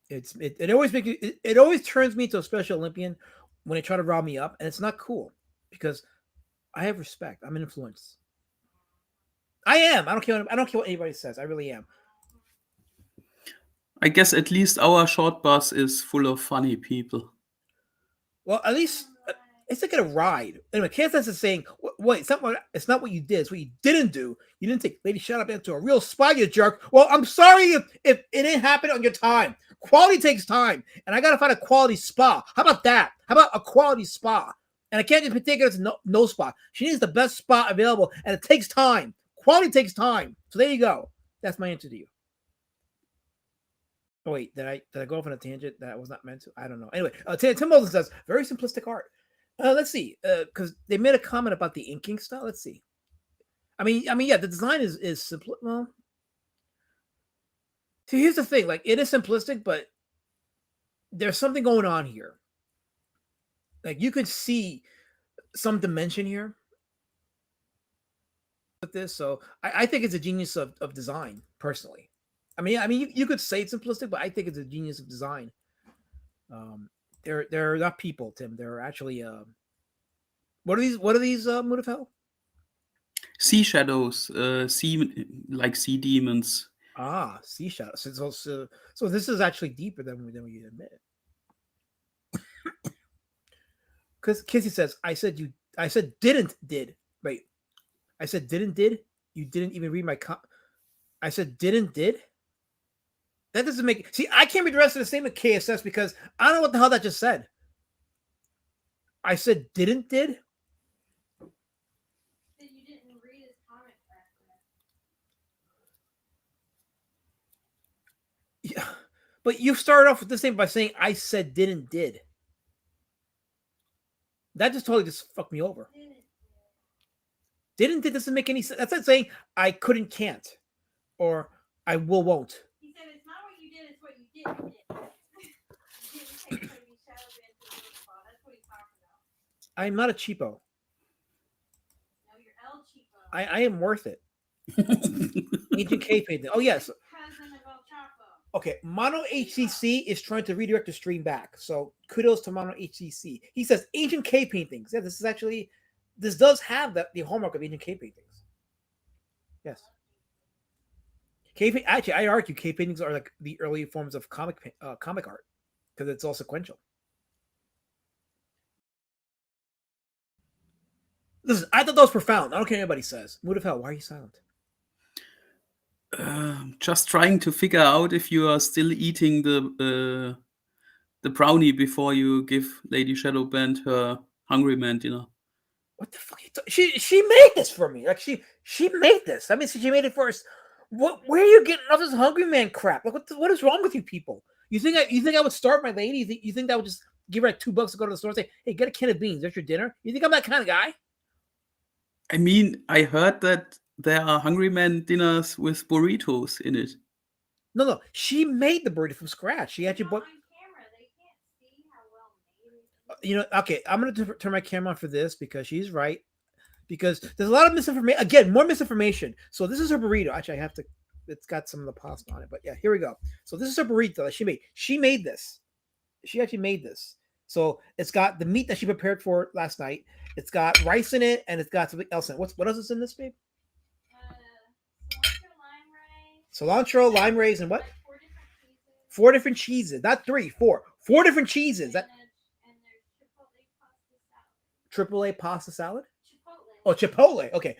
it always make you. It always turns me into a special Olympian when they try to rob me up, and it's not cool because I have respect. I'm an influence. I am. I don't care. I don't care what anybody says. I really am.
I guess at least our short bus is full of funny people.
Well, at least it's like a ride. Anyway, Kansas is saying, "Wait, it's not what you did. It's what you didn't do. You didn't take Lady Shut Up into a real spy, you jerk." Well, I'm sorry if it didn't happen on your time. Quality takes time, and I gotta find a quality spa. How about that? How about a quality spa? And I can't just take her to no spa. She needs the best spa available, and it takes time. Quality takes time. So there you go. That's my answer to you. Oh wait, did I go off on a tangent that I was not meant to? I don't know. Anyway, Tim Wilson says very simplistic art. Let's see, because they made a comment about the inking style. Let's see. I mean, yeah, the design is simple. Well, see, here's the thing: like, it is simplistic, but there's something going on here. Like, you could see some dimension here with this. So, I think it's a genius of design, personally. I mean, you could say it's simplistic, but I think it's a genius of design. They're not people, Tim. They're actually what are these? What are these? Mutafel?
Sea shadows, sea demons.
Ah, sea shadows. So this is actually deeper than we admit. Because Kissy says, I said didn't did. Wait, I said didn't did. You didn't even read my I said didn't did. That doesn't make. See, I can't read the rest of the statement, KSS, because I don't know what the hell that just said. I said didn't did.
You didn't read his comment correctly.
Yeah, but you started off with this thing by saying I said didn't did. That just totally just fucked me over. Didn't did doesn't make any sense. That's like saying I couldn't can't, or I won't.
He said it's not what you did, it's what you didn't did. You didn't take Lady Shut Up into the spot. That's what he's talking about.
I'm not a cheapo.
No, you're El Cheapo.
I am worth it. Agent K paid it. Oh yes.
Cousin of El Chapo.
Okay, Mono HCC is trying to redirect the stream back. So kudos to Mono HCC. He says Agent K paintings. Yeah, this does have the hallmark of Agent K paintings. Yes. Actually, I argue K paintings are like the early forms of comic art because it's all sequential. Listen, I thought that was profound. I don't care what anybody says. Mood of Hell, why are you silent?
Just trying to figure out if you are still eating the brownie before you give Lady Shadowband her Hungry Man dinner.
What the fuck? She made this for me. Like she made this. I mean, she made it for us. Where are you getting all this Hungry Man crap? Like, what is wrong with you people? You think I would starve my lady? You think I would just give her like $2 to go to the store and say, "Hey, get a can of beans. That's your dinner." You think I'm that kind of guy?
I mean, I heard that there are Hungry Man dinners with burritos in it.
No. She made the burrito from scratch. She actually bought.
On camera, they can't see how well made it is.
Okay, I'm going to turn my camera on for this because she's right. Because there's a lot of misinformation. Again, more misinformation. So this is her burrito. Actually, I have to. It's got some of the pasta on it, but yeah, here we go. So this is her burrito that she made. She made this. She actually made this. So it's got the meat that she prepared for last night. It's got rice in it, and it's got something else in it. What else is in this, babe? Cilantro, lime rays, and what?
Like
4 different cheeses. Not 3, 4. 4 different cheeses. That
and there's
AAA pasta salad.
Chipotle.
Oh, Chipotle. Okay,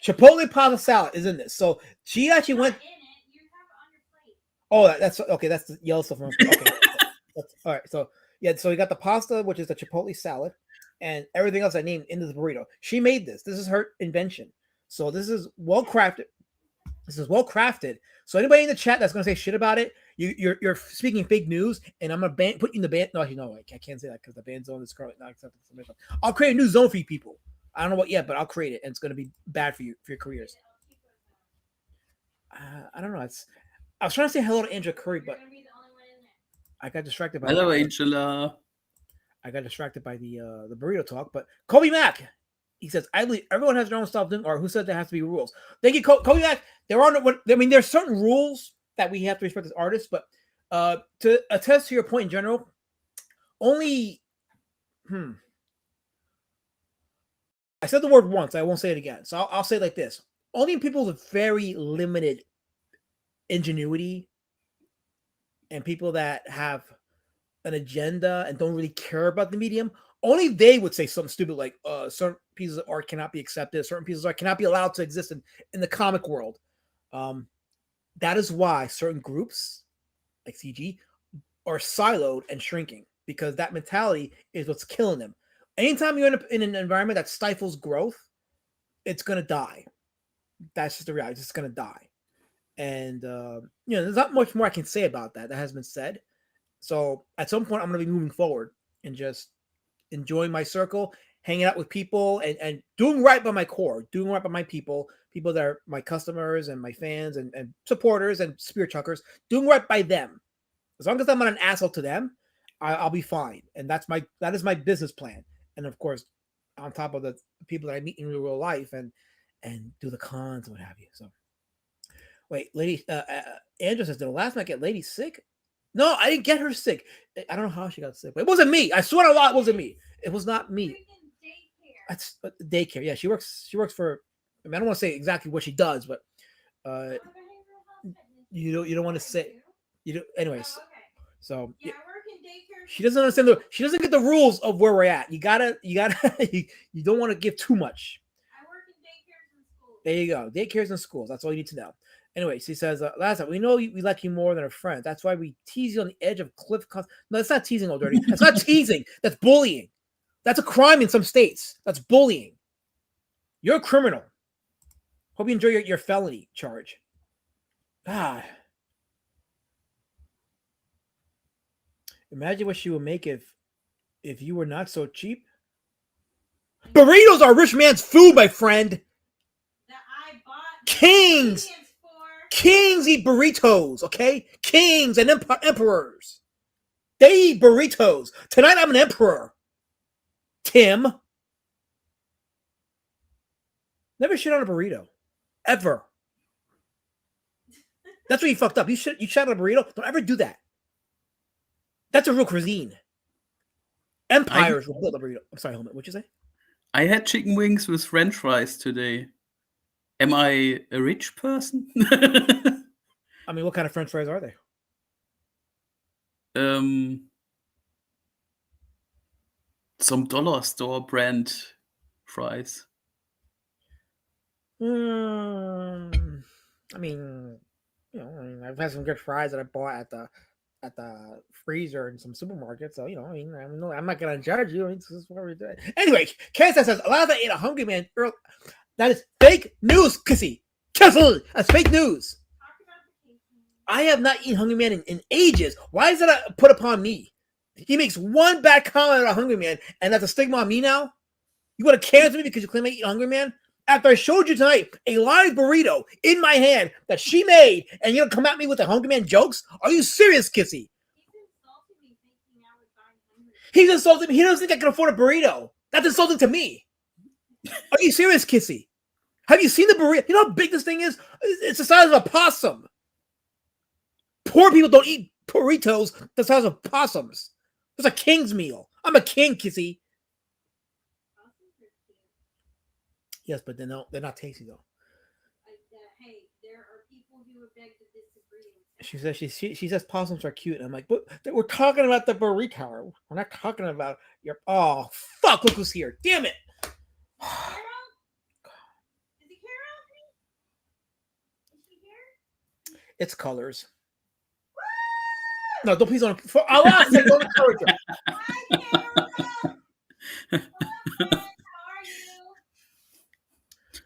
Chipotle pasta salad is in this. So she actually went.
In it, you have it on your plate.
Oh, that's okay. That's the yellow stuff. Okay, all right. So yeah, so we got the pasta, which is the Chipotle salad, and everything else I named into the burrito. She made this. This is her invention. So this is well crafted. This is well crafted. So anybody in the chat that's gonna say shit about it, you're speaking fake news, and I'm gonna put you in the ban. No, I can't say that because the ban zone is currently not accepting submission. I'll create a new zone for you people. I don't know what yet, but I'll create it, and it's gonna be bad for you for your careers. I don't know. I was trying to say hello to Angela Curry, but I got distracted by
Hello, Angela.
I got distracted by the burrito talk. But Kobe Mack, he says, I believe everyone has their own stuff doing, or who said there has to be rules? Thank you, Kobe Mack. There's certain rules that we have to respect as artists, but to attest to your point in general, only I said the word once, I won't say it again. So I'll say it like this. Only people with very limited ingenuity and people that have an agenda and don't really care about the medium, only they would say something stupid like certain pieces of art cannot be accepted, certain pieces of art cannot be allowed to exist in the comic world. That is why certain groups like CG are siloed and shrinking, because that mentality is what's killing them. Anytime you end up in an environment that stifles growth, it's going to die. That's just the reality. It's just going to die. And, there's not much more I can say about that. That has been said. So at some point, I'm going to be moving forward and just enjoying my circle, hanging out with people, and doing right by my core, doing right by my people that are my customers and my fans and supporters and spirit chuckers, doing right by them. As long as I'm not an asshole to them, I'll be fine. And that is my business plan. And of course, on top of the people that I meet in real life and do the cons and what have you. So wait, lady, Andrew says, did the last night get lady sick? No, I didn't get her sick. I don't know how she got sick, but it wasn't me. I swear to God, it wasn't me. It was not me. That's daycare. Yeah, she works for. I don't want to say exactly what she does, but you don't want to say. You do, anyways. So
yeah, I work in daycare.
She doesn't understand she doesn't get the rules of where we're at. You gotta you don't want to give too much.
I work in daycares and schools.
There you go. Daycares and schools. That's all you need to know. Anyway, she says, last time, we know we like you more than a friend. That's why we tease you on the edge of cliff. No, that's not teasing, old dirty. That's not teasing. That's bullying. That's a crime in some states. That's bullying. You're a criminal. Hope you enjoy your felony charge. God. Imagine what she would make if you were not so cheap. Burritos are rich man's food, my friend.
That I bought
Kings.
for.
Kings eat burritos, okay? Kings and emperors. They eat burritos. Tonight I'm an emperor. Tim. Never shit on a burrito. Ever. That's where you fucked up. You shit on a burrito. Don't ever do that. That's a real cuisine. Empires will build a burrito. I'm sorry, Helmet. What'd you say?
I had chicken wings with French fries today. Am I a rich person?
I mean, what kind of French fries are they?
Some dollar store brand fries.
I mean, I've had some good fries that I bought at the freezer in some supermarkets. So, I'm not gonna judge you. This is what we're doing. Anyway, Kansas says Eliza ate a Hungry Man early. That is fake news, Kissy. That's fake news. I have not eaten Hungry Man in ages. Why is that put upon me? He makes one bad comment about Hungry Man, and that's a stigma on me now? You want to cancel me because you claim I eat Hungry Man? After I showed you tonight a live burrito in my hand that she made, and you're going to come at me with the Hungry Man jokes? Are you serious, Kissy? He's insulting me. He doesn't think I can afford a burrito. That's insulting to me. Are you serious, Kissy? Have you seen the burrito? You know how big this thing is? It's the size of a possum. Poor people don't eat burritos the size of possums. It's a king's meal. I'm a king, Kissy. Yes, but they're not tasty though.
Hey, there are people who would beg to disagree.
She says she says possums are cute. And I'm like, but we're talking about the burrito. We're not talking about your. Oh fuck! Look who's here! Damn it!
Carol? Is it Carol? Is she here?
It's colors. No, don't please don't. For Allah's sake, don't encourage her.
Hi, Carol. Hello, friends.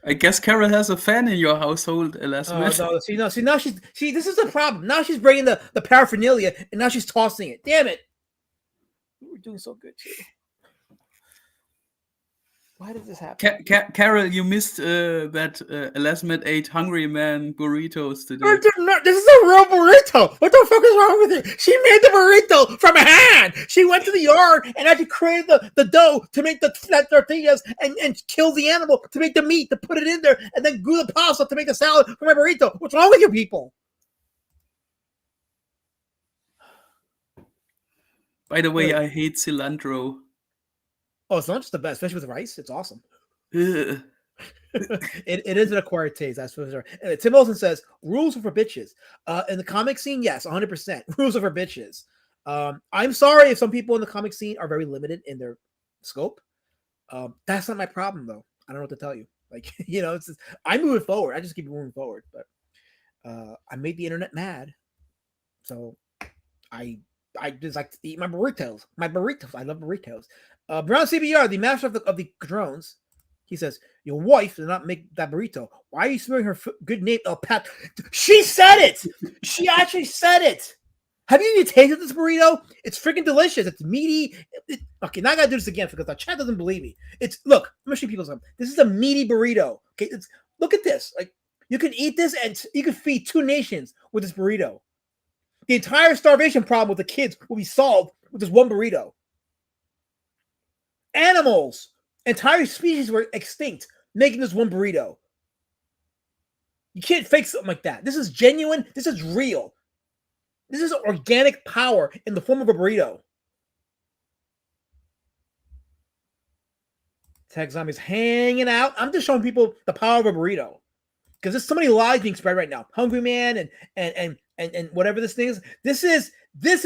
How are you?
I guess Carol has a fan in your household,
Oh
Elasmith.
no! See now she's this is the problem. Now she's bringing the paraphernalia and now she's tossing it. Damn it! You were doing so good too. Why did this happen?
Carol, you missed that Elasmith ate Hungry Man burritos today.
This is a real burrito. What the fuck is wrong with it? She made the burrito from hand. She went to the yard and actually created the dough to make the tortillas and kill the animal to make the meat to put it in there and then glue the pasta to make the salad for my burrito. What's wrong with you people?
By the way, I hate cilantro.
Oh, it's not just the best, especially with rice. It's awesome.
Ugh.
It is an acquired taste, that's for sure. Tim Olsen says rules are for bitches. In the comic scene, yes, 100%. Rules are for bitches. I'm sorry if some people in the comic scene are very limited in their scope. That's not my problem, though. I don't know what to tell you. Like, you know, it's just, I'm moving forward. I just keep moving forward. But I made the internet mad, so I just like to eat my burritos. I love burritos. Brown CBR, the master of the drones, he says, your wife did not make that burrito. Why are you smearing her good name? Oh, Pat. She said it. She actually said it. Have you even tasted this burrito? It's freaking delicious. It's meaty. Okay, now I gotta do this again because the chat doesn't believe me. Look, I'm gonna show people something. This is a meaty burrito. Okay, look at this. Like, you can eat this and you can feed 2 nations with this burrito. The entire starvation problem with the kids will be solved with this one burrito. Animals, entire species were extinct making this one burrito. You can't fake something like that. This is genuine. This is real. This is organic power in the form of a burrito. Tag Zombie's hanging out. I'm just showing people the power of a burrito. Because there's so many lies being spread right now. Hungry Man and whatever this thing is. This is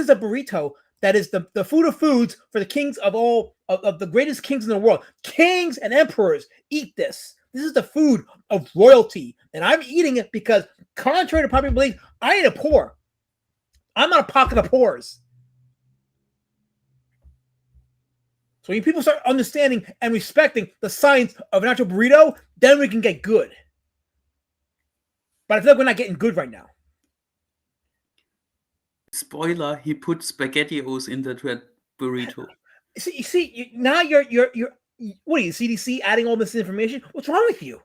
a burrito that is the food of foods for the kings of all of the greatest kings in the world. Kings and emperors eat this. This is the food of royalty. And I'm eating it because, contrary to popular belief, I ain't a poor. I'm not a pocket of pores. So when people start understanding and respecting the science of an actual burrito, then we can get good. But I feel like we're not getting good right now.
Spoiler: he put SpaghettiOs in that burrito.
Now you're what are you, CDC, adding all this information? What's wrong with you?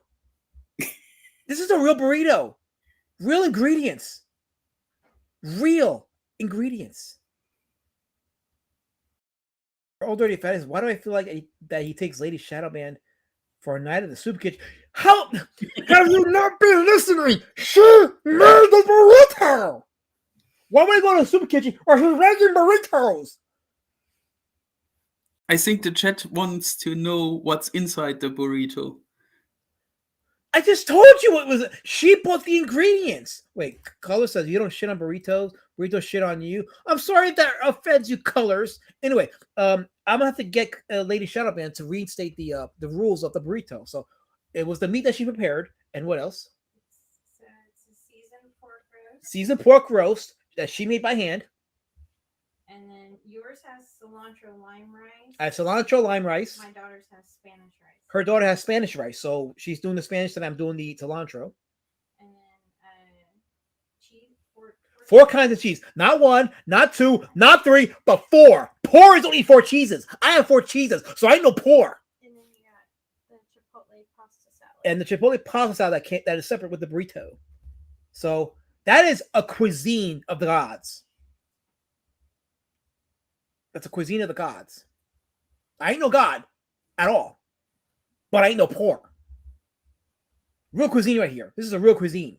This is a real burrito. Real ingredients. Real ingredients. Old Dirty Fat is, why do I feel like that he takes Lady Shadowband for a night at the soup kitchen? How have you not been listening? She made the burrito. Why would I go to the soup kitchen or she's making burritos?
I think the chat wants to know what's inside the burrito.
I just told you what was. She bought the ingredients. Wait, Color says you don't shit on burritos. Burritos shit on you. I'm sorry if that offends you, Colors. Anyway, I'm gonna have to get Lady Shadowband to reinstate the rules of the burrito. So it was the meat that she prepared, and what else?
It's a seasoned pork roast.
Seasoned pork roast that she made by hand.
And then yours has cilantro lime rice.
I have cilantro lime rice.
My daughter's has Spanish rice.
Her daughter has Spanish rice, so she's doing the Spanish, and I'm doing the cilantro.
And then cheese.
4 kinds of cheese. Not 1, not 2, not 3, but 4. Poor is only 4 cheeses. I have 4 cheeses, so I ain't no poor.
And then you got the chipotle pasta salad.
And the chipotle pasta salad that is separate with the burrito. So that is a cuisine of the gods. That's a cuisine of the gods. I ain't no god at all, but I ain't no poor. Real cuisine right here. This is a real cuisine.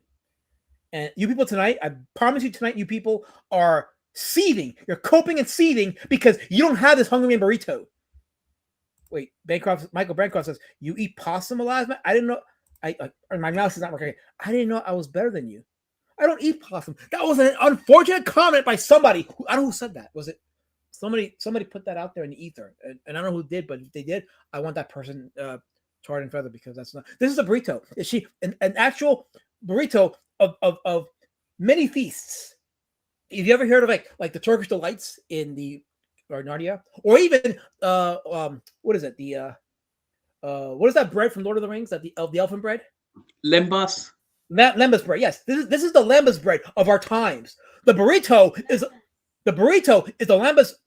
And you people tonight, I promise you tonight, you people are seething. You're coping and seething because you don't have this Hungry Man burrito. Wait, Michael Bancroft says, you eat possum alive? I didn't know. My mouse is not working. I didn't know I was better than you. I don't eat possum. That was an unfortunate comment by somebody. I don't know who said that. Was it somebody put that out there in the ether? And I don't know who did, but if they did, I want that person tarred and feathered because that's not. This is a burrito. Is she an actual burrito of many feasts? Have you ever heard of like the Turkish delights in the or Narnia, or even what is it, the what is that bread from Lord of the Rings? That the elfin bread?
Lembas.
Lembas bread. Yes, this is the Lembas bread of our times. The burrito is the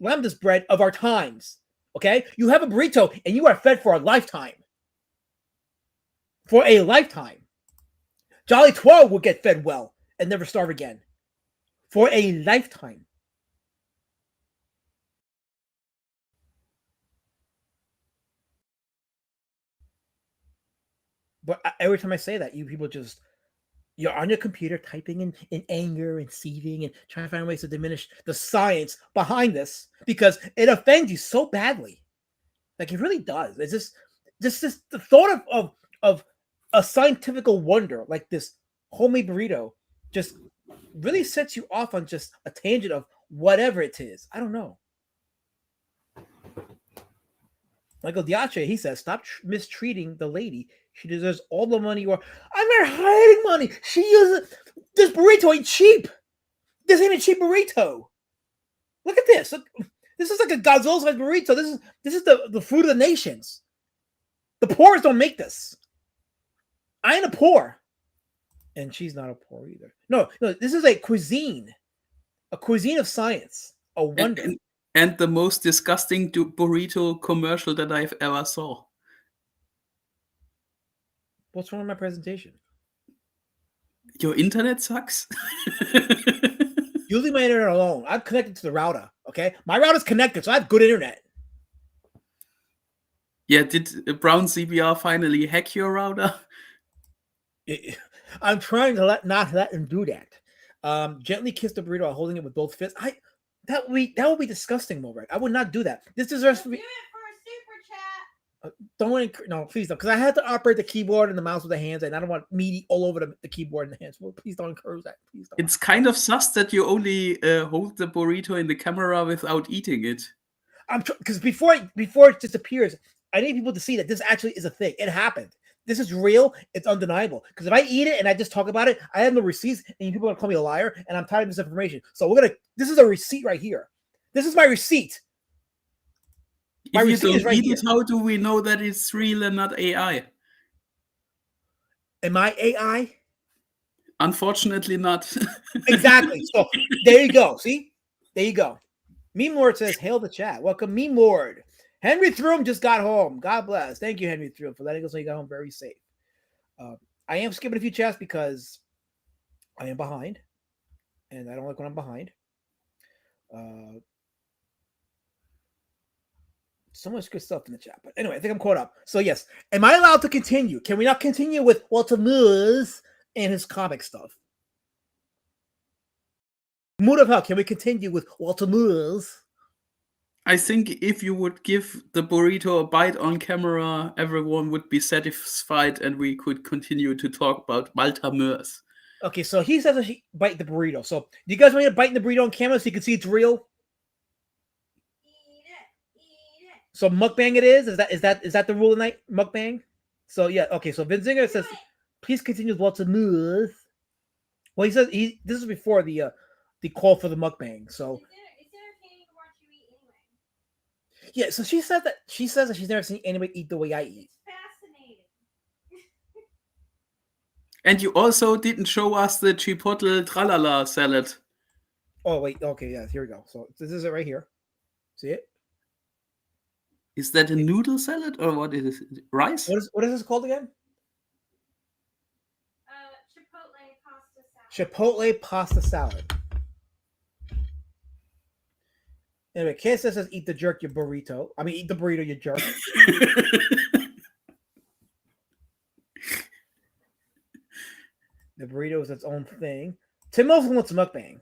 lembas bread of our times. Okay, you have a burrito and you are fed for a lifetime. For a lifetime. Jolly 12 will get fed well and never starve again. For a lifetime. But every time I say that, you people just, you're on your computer typing in anger and seething and trying to find ways to diminish the science behind this because it offends you so badly. Like, it really does. It's just the thought of a scientific wonder like this homemade burrito just really sets you off on just a tangent of whatever it is. I don't know. Michael Diache, he says, stop mistreating the lady. She deserves all the money you are. I'm not hiding money. She uses this burrito ain't cheap. This ain't a cheap burrito. Look at this. Look, this is like a Godzilla-sized burrito. This is the food of the nations. The poorest don't make this. I ain't a poor. And she's not a poor either. No, this is a cuisine of science. A wonder.
And the most disgusting burrito commercial that I've ever saw.
What's wrong with my presentation?
Your internet sucks.
You leave my internet alone. I'm connected to the router. Okay, my router's connected, so I have good internet.
Yeah, did Brown CBR finally hack your router?
I'm trying to not let him do that. Gently kiss the burrito while holding it with both fists. That would be disgusting, Moer. I would not do that. This deserves to be.
Do it for a super chat.
No, please don't, because I had to operate the keyboard and the mouse with the hands, and I don't want meat all over the keyboard and the hands. Well, please don't encourage that. Please don't.
It's kind of sus that you only hold the burrito in the camera without eating it.
Because before it disappears, I need people to see that this actually is a thing. It happened. This is real. It's undeniable. Because if I eat it and I just talk about it, I have no receipts, and people are gonna call me a liar, and I'm tired of this information. So this is a receipt right here. This is my receipt.
If you don't eat it, how do we know that it's real and not AI?
Am I AI?
Unfortunately not.
Exactly. So there you go. See? There you go. Meme Lord says, hail the chat. Welcome, Meme Lord. Henry Thrum just got home. God bless. Thank you, Henry Thrum, for letting us know you got home very safe. I am skipping a few chats because I am behind. And I don't like when I'm behind. So much good stuff in the chat. But anyway, I think I'm caught up. So yes, am I allowed to continue? Can we not continue with Walter Moers and his comic stuff? Mood of Hell, can we continue with Walter Moers?
I think if you would give the burrito a bite on camera, everyone would be satisfied and we could continue to talk about Walter Moers.
Okay, so he says that she bite the burrito. So do you guys want me to bite the burrito on camera so you can see it's real? So mukbang it is? Is that the rule tonight? Mukbang? So yeah, okay. So Vinzinger says, please continue with Walter Moers. Well, he says this is before the call for the mukbang. So
It's entertaining to watch you eat anyway.
yeah, so she says that she's never seen anybody eat the way I eat.
It's fascinating.
And you also didn't show us the chipotle tralala salad.
Oh wait, okay, yeah, here we go. So this is it right here. See it?
Is that a noodle salad or what is it? Rice?
What is this called again?
Chipotle pasta salad.
Chipotle pasta salad. Anyway, Kay says eat the jerk, you burrito. I mean, eat the burrito, you jerk. The burrito is its own thing. Tim also wants mukbang.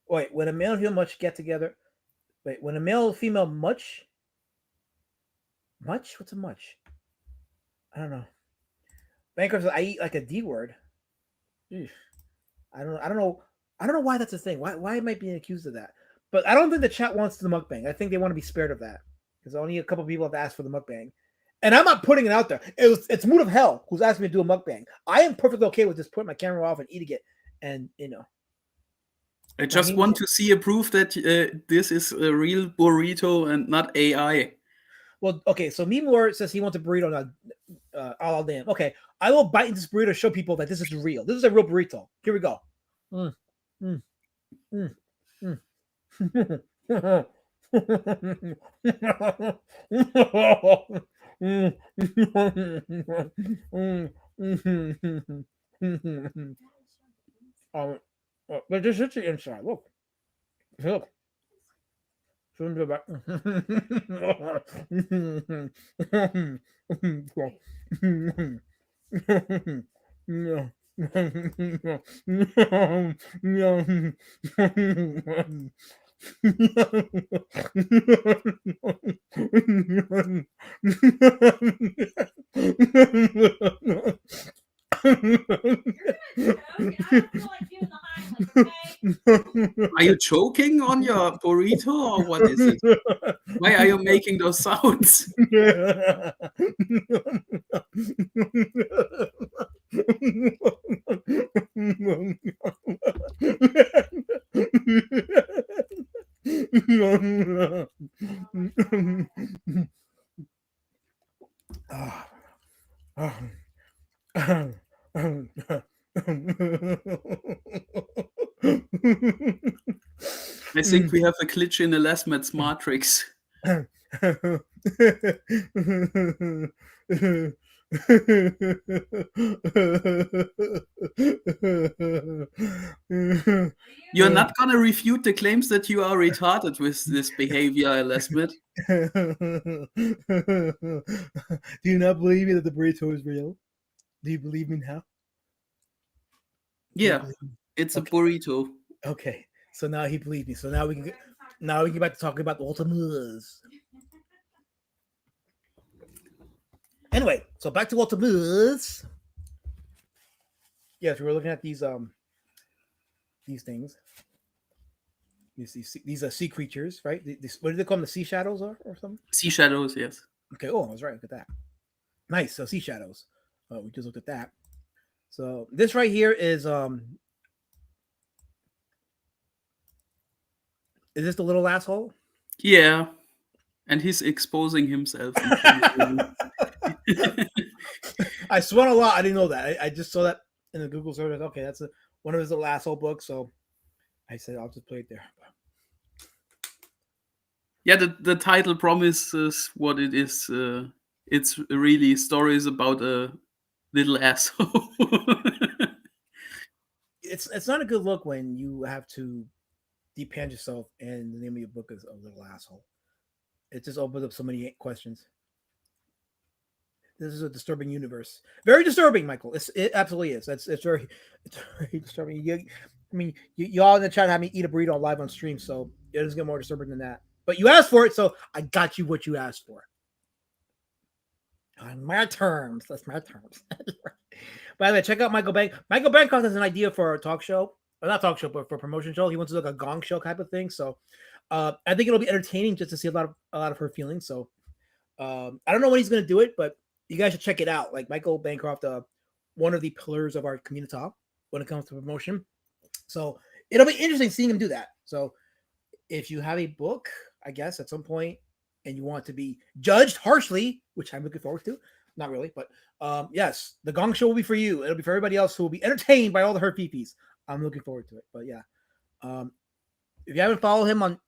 Wait, when a male and female much get together. Wait, when a male and female much? Much? What's a much? I don't know. Bankrupt says I eat like a D word. Eesh. I don't know why that's a thing. Why am I being accused of that? But I don't think the chat wants the mukbang. I think they want to be spared of that. Because only a couple people have asked for the mukbang. And I'm not putting it out there. It's Mood of Hell who's asked me to do a mukbang. I am perfectly okay with just putting my camera off and eating it. And
I just want to see a proof that this is a real burrito and not AI.
Well, okay. So me more says he wants a burrito. All damn. Okay, I will bite into this burrito to show people that this is real. This is a real burrito. Here we go. Mm, mm, mm, mm. But this is the inside. Look. Look. Shouldn't do that.
Are you choking on your burrito or what is it? Why are you making those sounds? I think we have a glitch in the Lesmet's matrix. You're not going to refute the claims that you are retarded with this behavior, Lesmet.
Do you not believe me that the burrito is real? Do you believe me now?
Yeah, it's a burrito.
Okay, so now he believes me. So now we can get back to talking about the Moers. Anyway, so back to Moers. Yes, we were looking at these things. These are sea creatures, right? What do they call them? The sea shadows or something?
Sea shadows, yes.
Okay. Oh, I was right. Look at that. Nice. So sea shadows. We just looked at that. So this right here is this the little asshole?
Yeah, and he's exposing himself.
I swear a lot. I didn't know that. I just saw that in the Google search. Okay, that's one of his little asshole books. So I said I'll just play it there.
Yeah, the title promises what it is. It's really stories about a little asshole.
It's not a good look when you have to depend yourself and the name of your book is a little asshole. It just opens up so many questions. This is a disturbing universe. Very disturbing, Michael. It absolutely is. It's very disturbing. Y'all in the chat had me eat a burrito live on stream, so it doesn't get more disturbing than that. But you asked for it, so I got you what you asked for. On my terms. That's my terms. By the way, check out Michael Bank. Michael Bancroft has an idea for a talk show. Or not talk show, but for a promotion show. He wants to do like a gong show type of thing. So I think it'll be entertaining just to see a lot of her feelings. So I don't know when he's gonna do it, but you guys should check it out. Like Michael Bancroft, one of the pillars of our community when it comes to promotion. So it'll be interesting seeing him do that. So if you have a book, I guess at some point, and you want to be judged harshly, which I'm looking forward to, not really, but yes, the Gong Show will be for you. It'll be for everybody else who will be entertained by all the hurt peepees. I'm looking forward to it. But yeah, if you haven't followed him on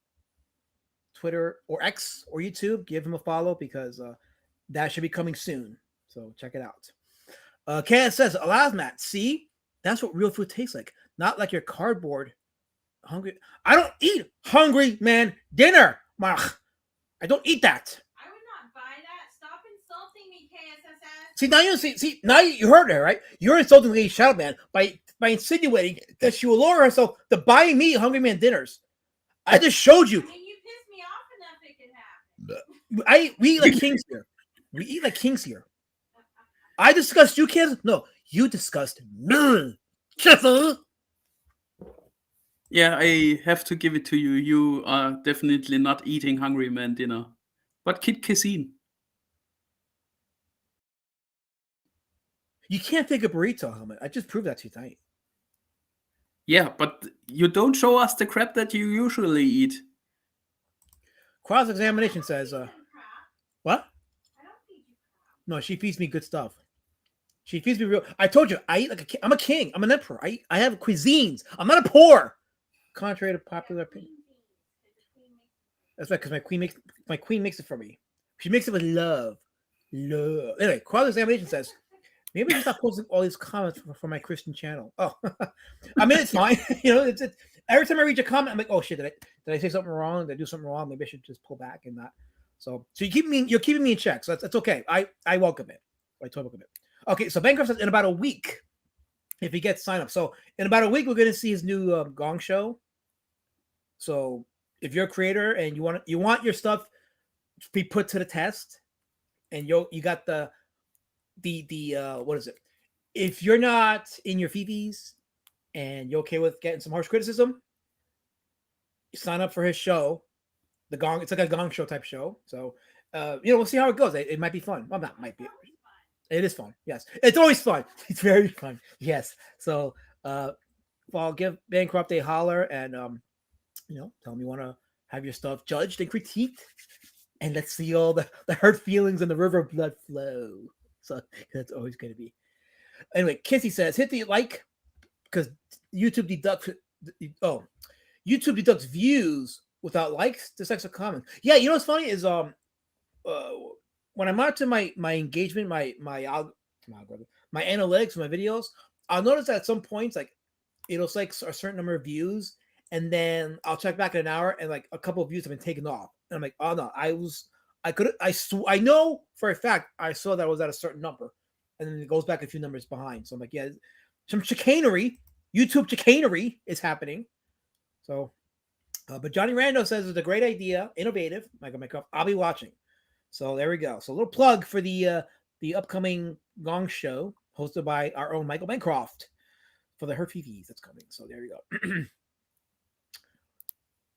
Twitter or X or YouTube, give him a follow because that should be coming soon. So check it out. Ken says, alas, Matt, see, that's what real food tastes like. Not like your cardboard hungry. I don't eat hungry man dinner. I don't eat that.
I would not buy that. Stop insulting me, KSSS.
See now you heard her, right? You're insulting Lady Shadowman by insinuating that she will lower herself to buying me hungry man dinners. I just showed you.
I mean, you pissed me off enough it can happen.
We eat like kings here. We eat like kings here. I discussed you kids. No, you discussed me.
Yeah, I have to give it to you. You are definitely not eating hungry man dinner. But Kid Cuisine.
You can't take a burrito helmet. I just proved that to you tonight.
Yeah, but you don't show us the crap that you usually eat.
Cross-examination says, what? What?
I don't feed you.
No, she feeds me good stuff. She feeds me real. I told you, I eat like a king. I'm a king. I'm an emperor. I have cuisines. I'm not a poor. Contrary to popular opinion. That's right, because my queen makes it for me. She makes it with love. Love. Anyway, quality examination says maybe I should stop posting all these comments for my Christian channel. Oh, I mean it's fine. It's every time I reach a comment, I'm like, oh shit, did I say something wrong? Did I do something wrong? Maybe I should just pull back and not. So you're keeping me in check. So that's okay. I welcome it. I totally welcome it. Okay, so Bancroft says in about a week, if he gets signed up. So in about a week, we're going to see his new Gong show. So if you're a creator and you want your stuff to be put to the test, and you got the what is it? If you're not in your fifis and you're okay with getting some harsh criticism, sign up for his show. The Gong, it's like a Gong show type show. So we'll see how it goes. It might be fun. Well, not might be. It is fun. Yes, it's always fun. It's very fun. Yes. So I'll give Bancroft a holler and tell him you want to have your stuff judged and critiqued, and let's see all the hurt feelings and the river of blood flow. So that's always going to be. Anyway, Kissy says, hit the like because YouTube deducts views without likes, dislikes, or comments. Yeah, you know what's funny is when I'm out to my engagement, my analytics, my videos, I'll notice that at some points like it'll say a certain number of views, and then I'll check back in an hour and like a couple of views have been taken off, and I'm like, oh no, I know for a fact I saw that I was at a certain number, and then it goes back a few numbers behind. So I'm like, yeah, some chicanery, YouTube chicanery is happening. So, but Johnny Rando says it's a great idea, innovative. Michael Mycroft, I'll be watching. So there we go. So a little plug for the upcoming Gong show hosted by our own Michael Bancroft for the Herfifis that's coming. So there you go.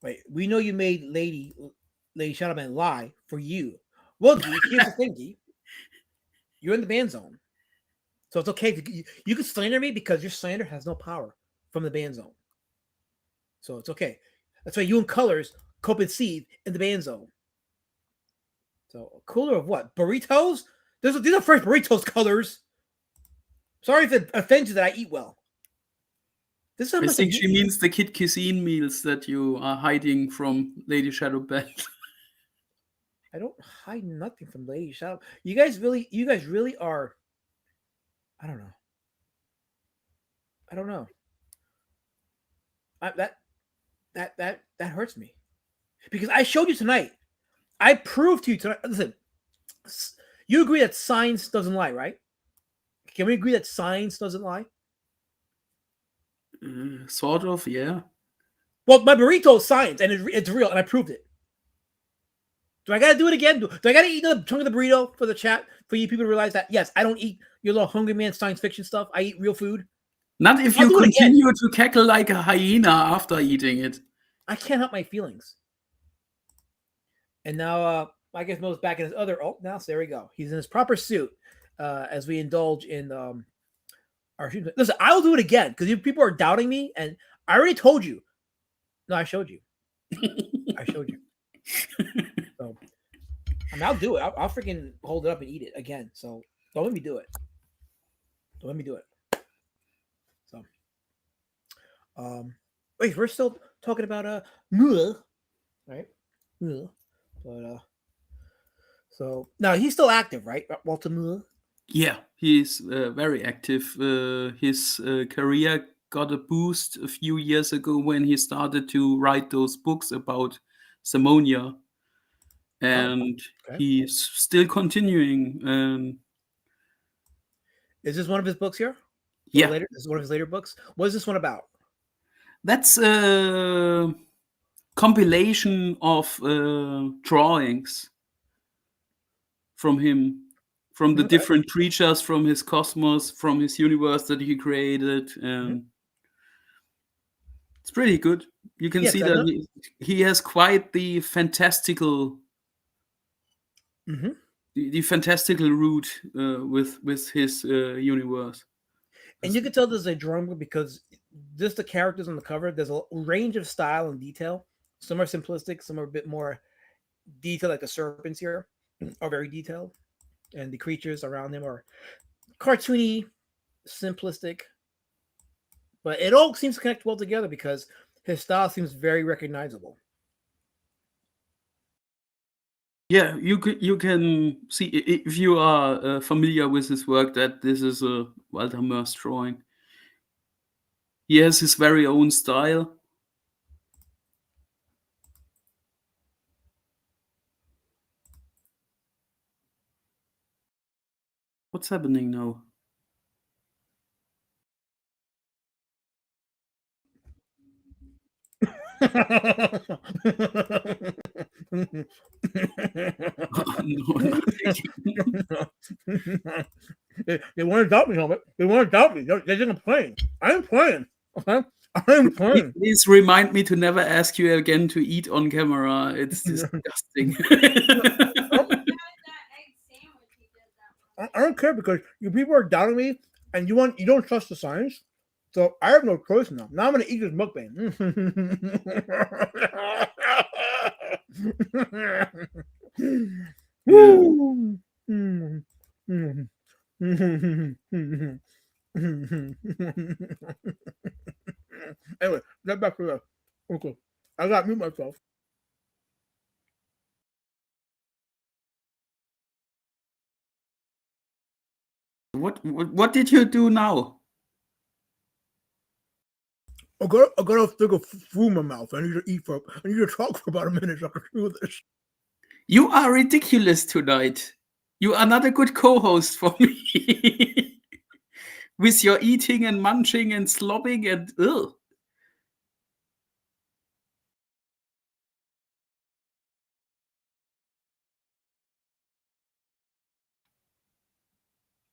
Wait, we know you made Lady Shadowman lie for you. Well, here's the thing, Gee. You're in the ban zone. So it's okay. You can slander me because your slander has no power from the ban zone. So it's okay. That's why you and Colors cope and seed in the ban zone. So a cooler of what? Burritos? These are fresh burritos, Colors. Sorry if it offends you that I eat well. This is how
I
much
think she means the kid cuisine meals that you are hiding from Lady Shadowbell.
I don't hide nothing from Lady Shadow. You guys really are. I don't know. That hurts me because I showed you tonight. I proved to you tonight. Listen, you agree that science doesn't lie, right? Can we agree that science doesn't lie?
Sort of, yeah.
Well, my burrito is science, and it's real, and I proved it. Do I got to do it again? Do I got to eat another chunk of the burrito for the chat for you people to realize that? Yes, I don't eat your little hungry man science fiction stuff. I eat real food.
Not if you continue to cackle like a hyena after eating it.
I can't help my feelings. And now, I guess Mo's back in his other. Oh, now so there we go. He's in his proper suit as we indulge in our. Listen, I will do it again because you people are doubting me, and I already told you. No, I showed you. I showed you. So, I mean, I'll do it. I'll freaking hold it up and eat it again. So don't let me do it. Don't let me do it. So, wait, we're still talking about Moers, right? Moers. But so now he's still active, right, Walter Moers?
Yeah, he's very active. His career got a boost a few years ago when he started to write those books about Samonia, and he's still continuing.
Is this one of his books here?
Yeah,
this is one of his later books. What is this one about?
That's a compilation of drawings from him, from the different creatures, from his cosmos, from his universe that he created, and it's pretty good. You can see that he has quite the fantastical, the fantastical route with his universe.
And you can tell there's a drum because just the characters on the cover, there's a range of style and detail. Some are simplistic, some are a bit more detailed, like the serpents here. are very detailed, and the creatures around him are cartoony, simplistic, but it all seems to connect well together because his style seems very recognizable.
Yeah, you can see if you are familiar with his work that this is a Walter Moers drawing. He has his very own style. What's happening now? No, not taking.
They want to doubt me, Helmet. They want to doubt me. They think I'm playing. I'm playing. Okay? I'm playing.
Please remind me to never ask you again to eat on camera. It's disgusting.
I don't care because you people are doubting me and you don't trust the science. So I have no choice now. Now I'm gonna eat this mukbang. Woo! Anyway, get back to that. Okay. I got mute myself.
What did you do now?
I got a stick of food in my mouth. I need to talk for about a minute so I can do this.
You are ridiculous tonight. You are not a good co-host for me. With your eating and munching and slobbing and ugh.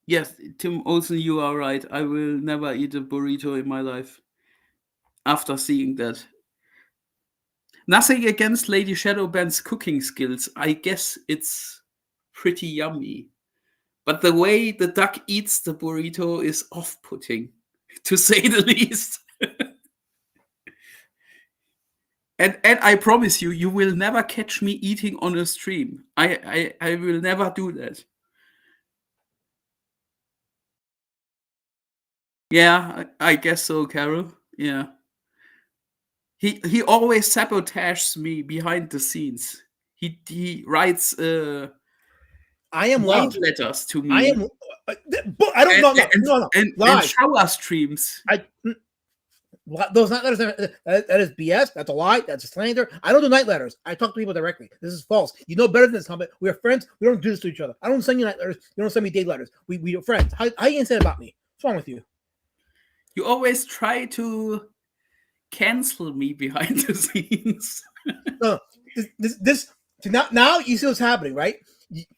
Yes, Tim Olsen, you are right. I will never eat a burrito in my life after seeing that. Nothing against Lady Shadowband's cooking skills. I guess it's pretty yummy. But the way the duck eats the burrito is off-putting, to say the least. And I promise you, you will never catch me eating on a stream. I will never do that. Yeah, I guess so, Carol. Yeah. He always sabotages me behind the scenes. He writes
I am
love
loud.
letters to me.
I am. But I don't know. No.
And
Lies.
shower streams.
Those night letters. That is BS. That's a lie. That's a slander. I don't do night letters. I talk to people directly. This is false. You know better than this, Humbit. We are friends. We don't do this to each other. I don't send you night letters. You don't send me day letters. We are friends. How you gonna say that about me? What's wrong with you?
You always try to cancel me behind the scenes.
No, this now you see what's happening, right?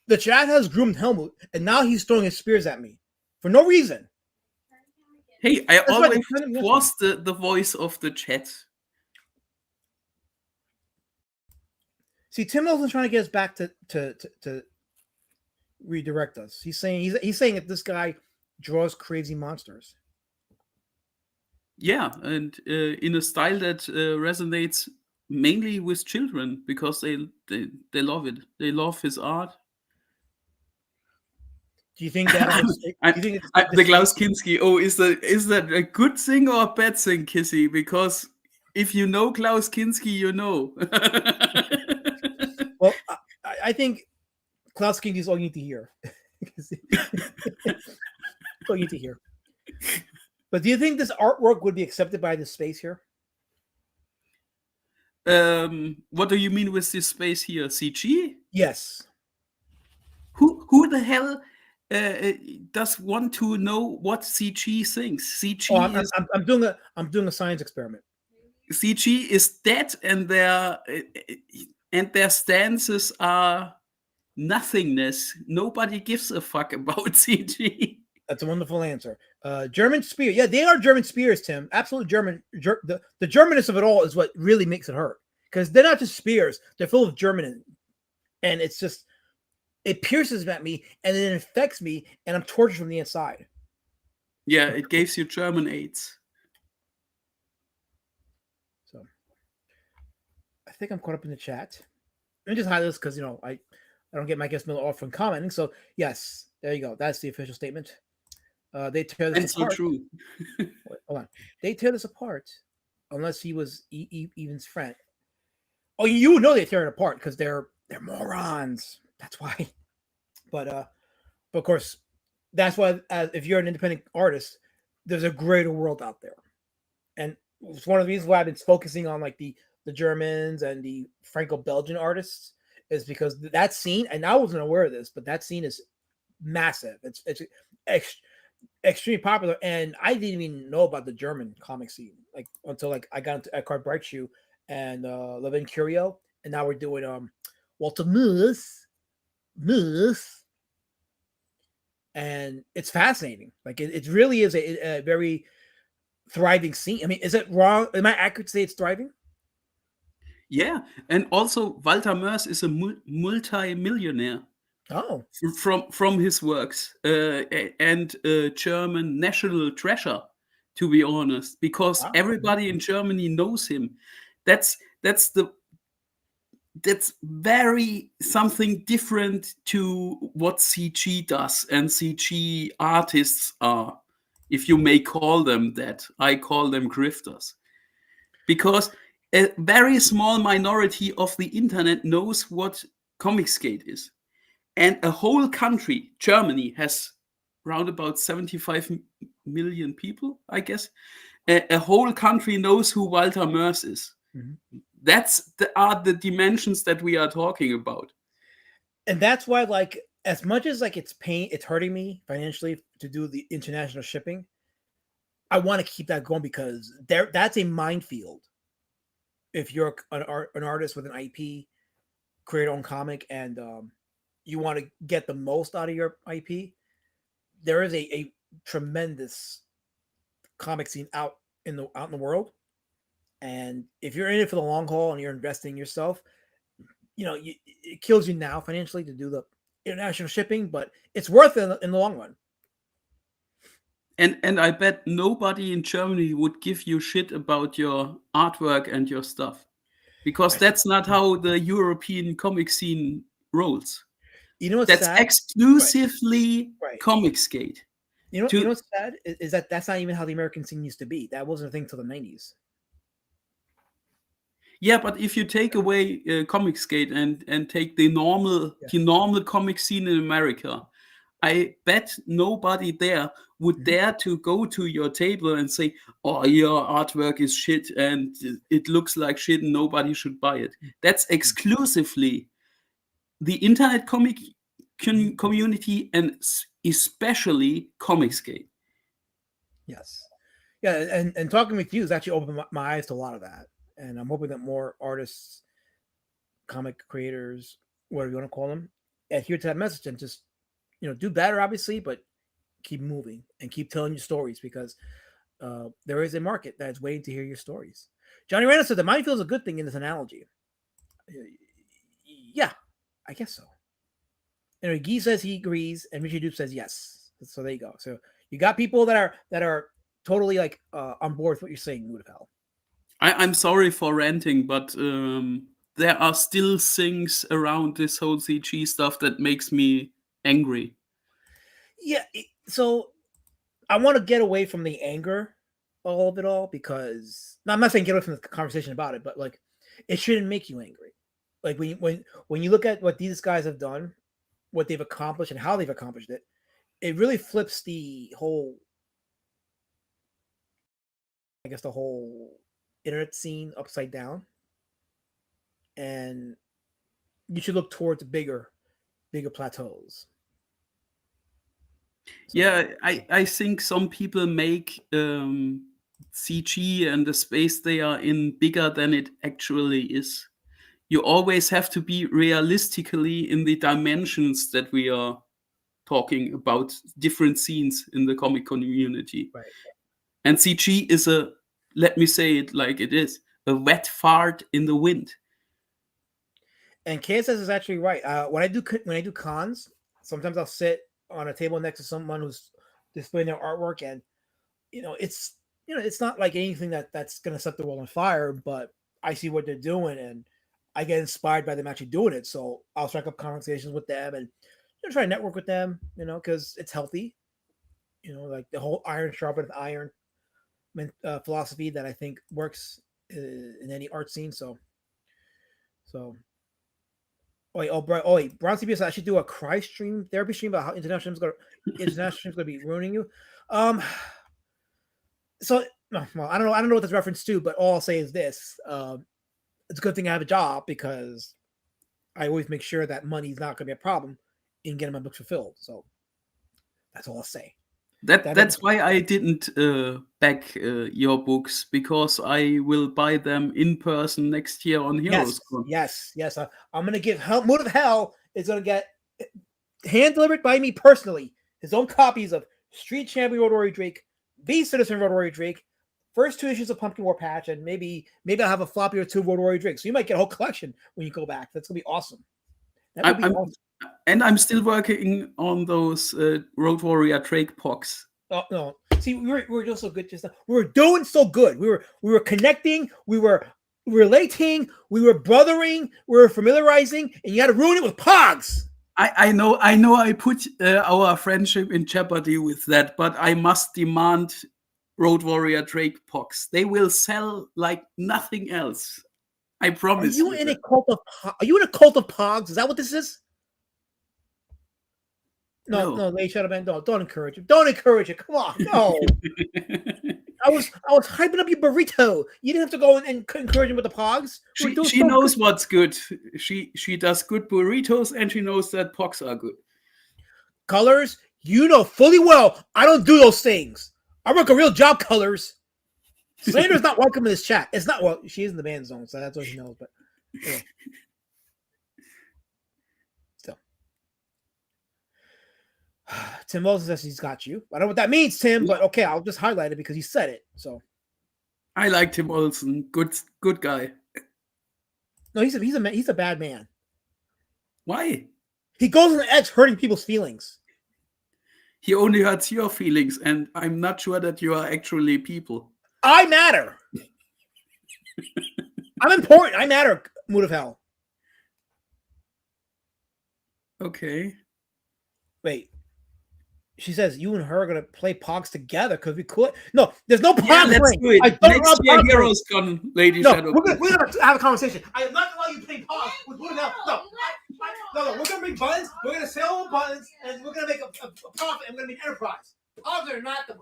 The chat has groomed Helmut, and now he's throwing his spears at me for no reason.
Hey, I
That's why
always
they're turning me
was the voice of the chat.
See, Tim Olsen's trying to get us back to redirect us. He's saying that this guy draws crazy monsters.
Yeah, and in a style that resonates mainly with children because they love it. They love his art.
Do you think that?
The Klaus Kinski? Oh, is that a good thing or a bad thing, Kissy? Because if you know Klaus Kinski, you know.
Well, I think Klaus Kinski is all you need to hear. All you need to hear. But do you think this artwork would be accepted by the space here?
What do you mean with this space here? CG?
Yes.
Who the hell does want to know what CG thinks? CG is
I'm doing a science experiment.
CG is dead, and their stances are nothingness. Nobody gives a fuck about CG.
That's a wonderful answer. German spear. Yeah, they are German spears, Tim. Absolute German. The Germanness of it all is what really makes it hurt. Because they're not just spears. They're full of German. And it's just, it pierces at me and it infects me and I'm tortured from the inside.
Yeah, it gives you German AIDS.
So, I think I'm caught up in the chat. Let me just hide this because, I don't get my guest Miller off from commenting. So yes, there you go. That's the official statement. They tear this
And so
apart.
true.
Wait, hold on. They tear this apart unless he was Evan's friend. Oh, you know they tear it apart because they're morons. That's why. But of course, that's why if you're an independent artist, there's a greater world out there, and it's one of the reasons why I've been focusing on like the Germans and the Franco-Belgian artists is because that scene, and I wasn't aware of this, but that scene is massive. It's extremely popular, and I didn't even know about the German comic scene like until like I got into Eckhart Brightshoe and Levin Curio, and now we're doing Walter Moers, and it's fascinating. Like it really is a very thriving scene. I mean, is it wrong? Am I accurate to say it's thriving?
Yeah, and also Walter Moers is a multi-millionaire
Oh,
from his works, and a German national treasure, to be honest, because
wow.
everybody in Germany knows him. That's that's the that's very something different to what CG does and CG artists are, if you may call them that. I call them grifters, because a very small minority of the internet knows what Comicsgate is, and a whole country, Germany, has round about 75 million people, I guess. A whole country knows who Walter Moers is.
Mhm.
Are the dimensions that we are talking about.
And that's why, like, as much as like it's hurting me financially to do the international shipping. I want to keep that going because that's a minefield. If you're an artist with an IP, create your own comic, and you want to get the most out of your IP, there is a tremendous comic scene out in the world. And if you're in it for the long haul and you're investing in yourself, it kills you now financially to do the international shipping, but it's worth it in the long run.
And I bet nobody in Germany would give you shit about your artwork and your stuff, because that's not how the European comic scene rolls.
You know what's
That's
sad?
exclusively
Right.
Comicsgate.
You know what's sad is that that's not even how the American scene used to be. That wasn't a thing till the 90s.
Yeah, but if you take away Comicsgate and take the normal comic scene in America, I bet nobody there would dare to go to your table and say, "Oh, your artwork is shit and it looks like shit and nobody should buy it." That's exclusively the internet comic community, and especially Comicsgate.
Yes. Yeah, and talking with you has actually opened my eyes to a lot of that. And I'm hoping that more artists, comic creators, whatever you want to call them, adhere to that message and just, do better, obviously, but keep moving and keep telling your stories because there is a market that is waiting to hear your stories. Johnny Randall said the minefield is a good thing in this analogy. Yeah, I guess so. Anyway, Guy says he agrees, and Richard Dupe says yes. So there you go. So you got people that are totally like on board with what you're saying, Mudafel.
I'm sorry for ranting, but there are still things around this whole CG stuff that makes me angry.
Yeah. So I want to get away from the anger of it all because I'm not saying get away from the conversation about it, but like it shouldn't make you angry. Like when you look at what these guys have done, what they've accomplished, and how they've accomplished it, it really flips the whole, I guess, the whole internet scene upside down. And you should look towards bigger plateaus. So,
Yeah, I think some people make CG and the space they are in bigger than it actually is. You always have to be realistically in the dimensions that we are talking about, different scenes in the comic community.
right.
And CG is let me say it like it is, a wet fart in the wind.
And KSS is actually right. When I do cons, sometimes I'll sit on a table next to someone who's displaying their artwork, and it's not like anything that's gonna set the world on fire, but I see what they're doing, and I get inspired by them actually doing it. So I'll strike up conversations with them and try to network with them, because it's healthy. Like the whole iron sharpeneth iron philosophy that I think works in any art scene. So, Brown CBS, I should do a cry stream, therapy stream about how international stream's going to be ruining you. So no, well, I don't know what this reference to, but all I'll say is this: it's a good thing I have a job because I always make sure that money's not going to be a problem in getting my books fulfilled. So that's all I'll say.
That's why I didn't back your books, because I will buy them in person next year on HeroesCon.
Yes. I'm going to give Mood of Hell is going to get hand delivered by me personally his own copies of Street Champion Road Drake, B Citizen Road Drake, first 2 issues of Pumpkin War Patch, and maybe I'll have a floppy or 2 Road Drake. So you might get a whole collection when you go back. That's going to be awesome. Awesome.
And I'm still working on those Road Warrior Drake pox.
Oh no! See, we were doing so good just now. We were doing so good. We were connecting. We were relating. We were brothering. We were familiarizing, and you had to ruin it with pogs.
I know. I put our friendship in jeopardy with that, but I must demand Road Warrior Drake pox. They will sell like nothing else. I promise.
Are you in a cult of pogs? Is that what this is? No, Lady Shadowman, don't encourage it. Don't encourage it. Come on, no. I was hyping up your burrito. You didn't have to go and encourage him with the pogs.
She knows what's good. She does good burritos, and she knows that pogs are good.
Colors, you know fully well I don't do those things. I work a real job, Colors. Slander's not welcome in this chat. It's not, well, she is in the ban zone, so that's what she knows, but yeah. Still. Tim Wilson says he's got you. I don't know what that means, Tim, but okay, I'll just highlight it because he said it. So
I like Tim Olsen. Good guy.
No, he's a bad man.
Why?
He goes on the edge hurting people's feelings.
He only hurts your feelings, and I'm not sure that you are actually people.
I matter. I'm important. I matter, Mood of Hell.
Okay.
Wait. She says you and her are gonna play Pogs together because we could. No, there's no Pogs
let's
playing.
do it.
I don't
Next year, HeroesCon, Lady Shadow.
We're gonna have a conversation. I am not gonna allow you to play Pogs with Mood of Hell. No. We're gonna bring buttons. We're gonna sell buttons, and we're gonna make a profit. And we're gonna make enterprise. Pogs are not the.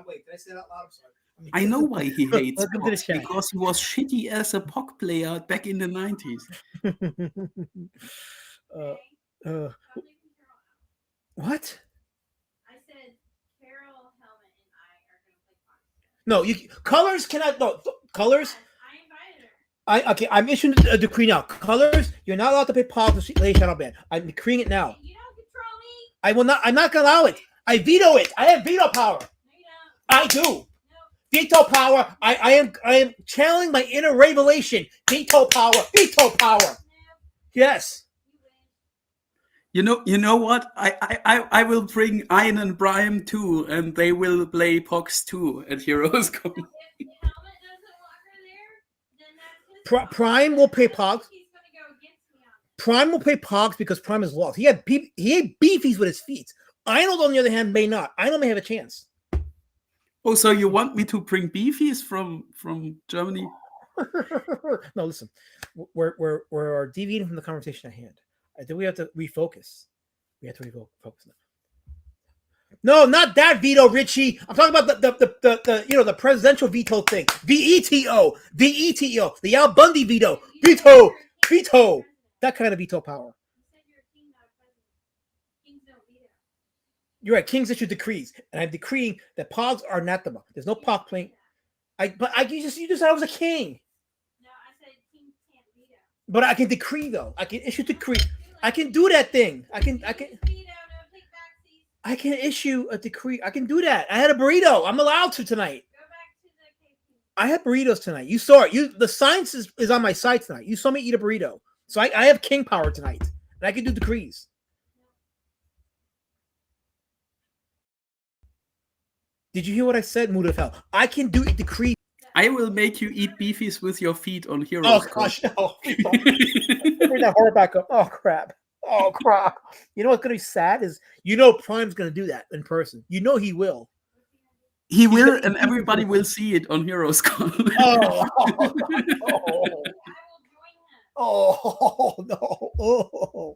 Wait, did I say that out loud? I'm sorry.
I know why he hates
Welcome to the
Pogs,
chat.
because he was shitty as a POG player back in the 90s.
What?
I said Carol, Helmet, and I are going to play Pogs.
No, Colors cannot. No, Colors.
I invited her.
Okay, I'm issuing a decree now. Colors, you're not allowed to play Pogs with Lady Shadow Band. I'm decreeing it now.
You don't control me.
I will not. I'm not going to allow it. I veto it. I have veto power.
No, you don't.
I do. Veto power. I am channeling my inner revelation. Veto power. Veto power.
No.
Yes.
You know what? I will bring Ian and Brian too, and they will play Pogs too at HeroesCon.
If Helmet doesn't want her there, then that's his
Prime will play Pogs.
He's going to go against me on it.
Prime will play Pogs because Prime is lost. He had beefies with his feet. Iron, on the other hand, may not. Iron may have a chance.
Oh, so you want me to bring beefies from Germany?
No, listen. We're deviating from the conversation at hand. I think we have to refocus. We have to refocus now. No, not that veto, Richie. I'm talking about the presidential veto thing. VETO, the Al Bundy veto, veto. That kind of veto power.
You said you're a king, not a president. Kings don't veto.
You're right. Kings issue decrees, and I'm decreeing that Pogs are anathema. There's no Pog playing. You just said I was a king.
No, I said kings can't veto.
But I can decree though. I can issue decree. I can do that thing. I can
Veto, no take backsies.
I can issue a decree. I can do that. I had a burrito. I'm allowed to tonight.
Go back to the KP.
I had burritos tonight. You saw it. The science is on my site tonight. You saw me eat a burrito. So I have king power tonight. And I can do decrees. Did you hear what I said, Mood of Hell? I can do a decree.
I will make you eat beefies with your feet on
Oh
Heroes Con.
gosh, no! Bring that horror back up. Oh crap! Oh crap! You know what's gonna be sad is Prime's gonna do that in person. He will.
He will, and everybody will see it on Heroes Con.
Oh,
I will join him.
oh no!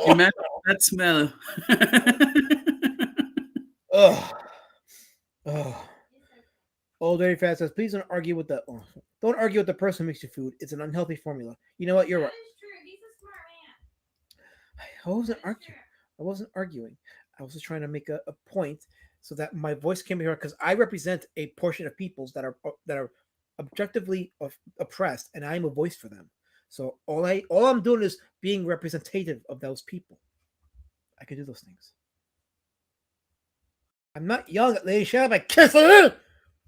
Imagine that smell.
Oh. Old Dirty Fat says, please don't argue with the person who makes you food. It's an unhealthy formula. You know what? You're
That
right.
is true. He's a smart man.
I wasn't
That's
arguing.
true.
I wasn't arguing. I was just trying to make a point so that my voice can be heard because I represent a portion of peoples that are objectively oppressed, and I'm a voice for them. So all I'm doing is being representative of those people. I can do those things. I'm not yelling at Lady Shadow like kiss her.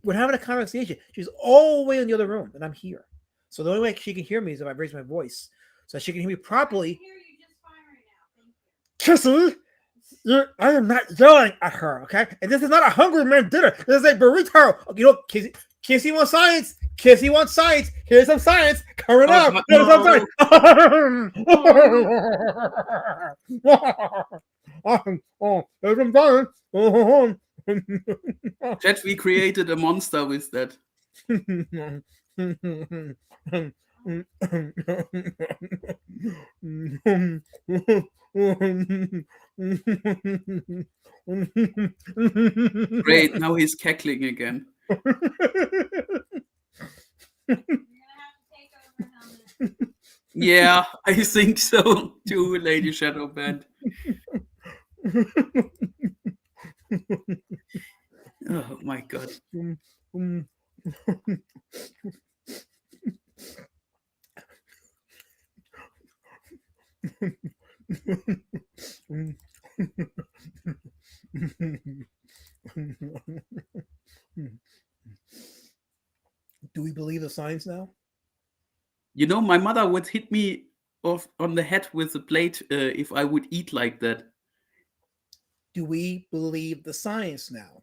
We're having a conversation. She's all the way in the other room, and I'm here. So the only way she can hear me is if I raise my voice, so she can hear me
I can
properly.
hear you just fine right now. Thank you.
Kissy, I am not yelling at her, okay? And this is not a hungry man dinner. This is a burrito. You know, Kissy wants science. Kissy wants science. Here's some science coming up.
no.
Here's some science. There's some science.
Chat, we created a monster with that. Great, now he's cackling again.
You're gonna have to take over, Helmet.
Yeah, I think so too, Lady Shadowband. Oh my god.
Do we believe the science now?
You know, my mother would hit me on the head with a plate if I would eat like that.
Do we believe the science now?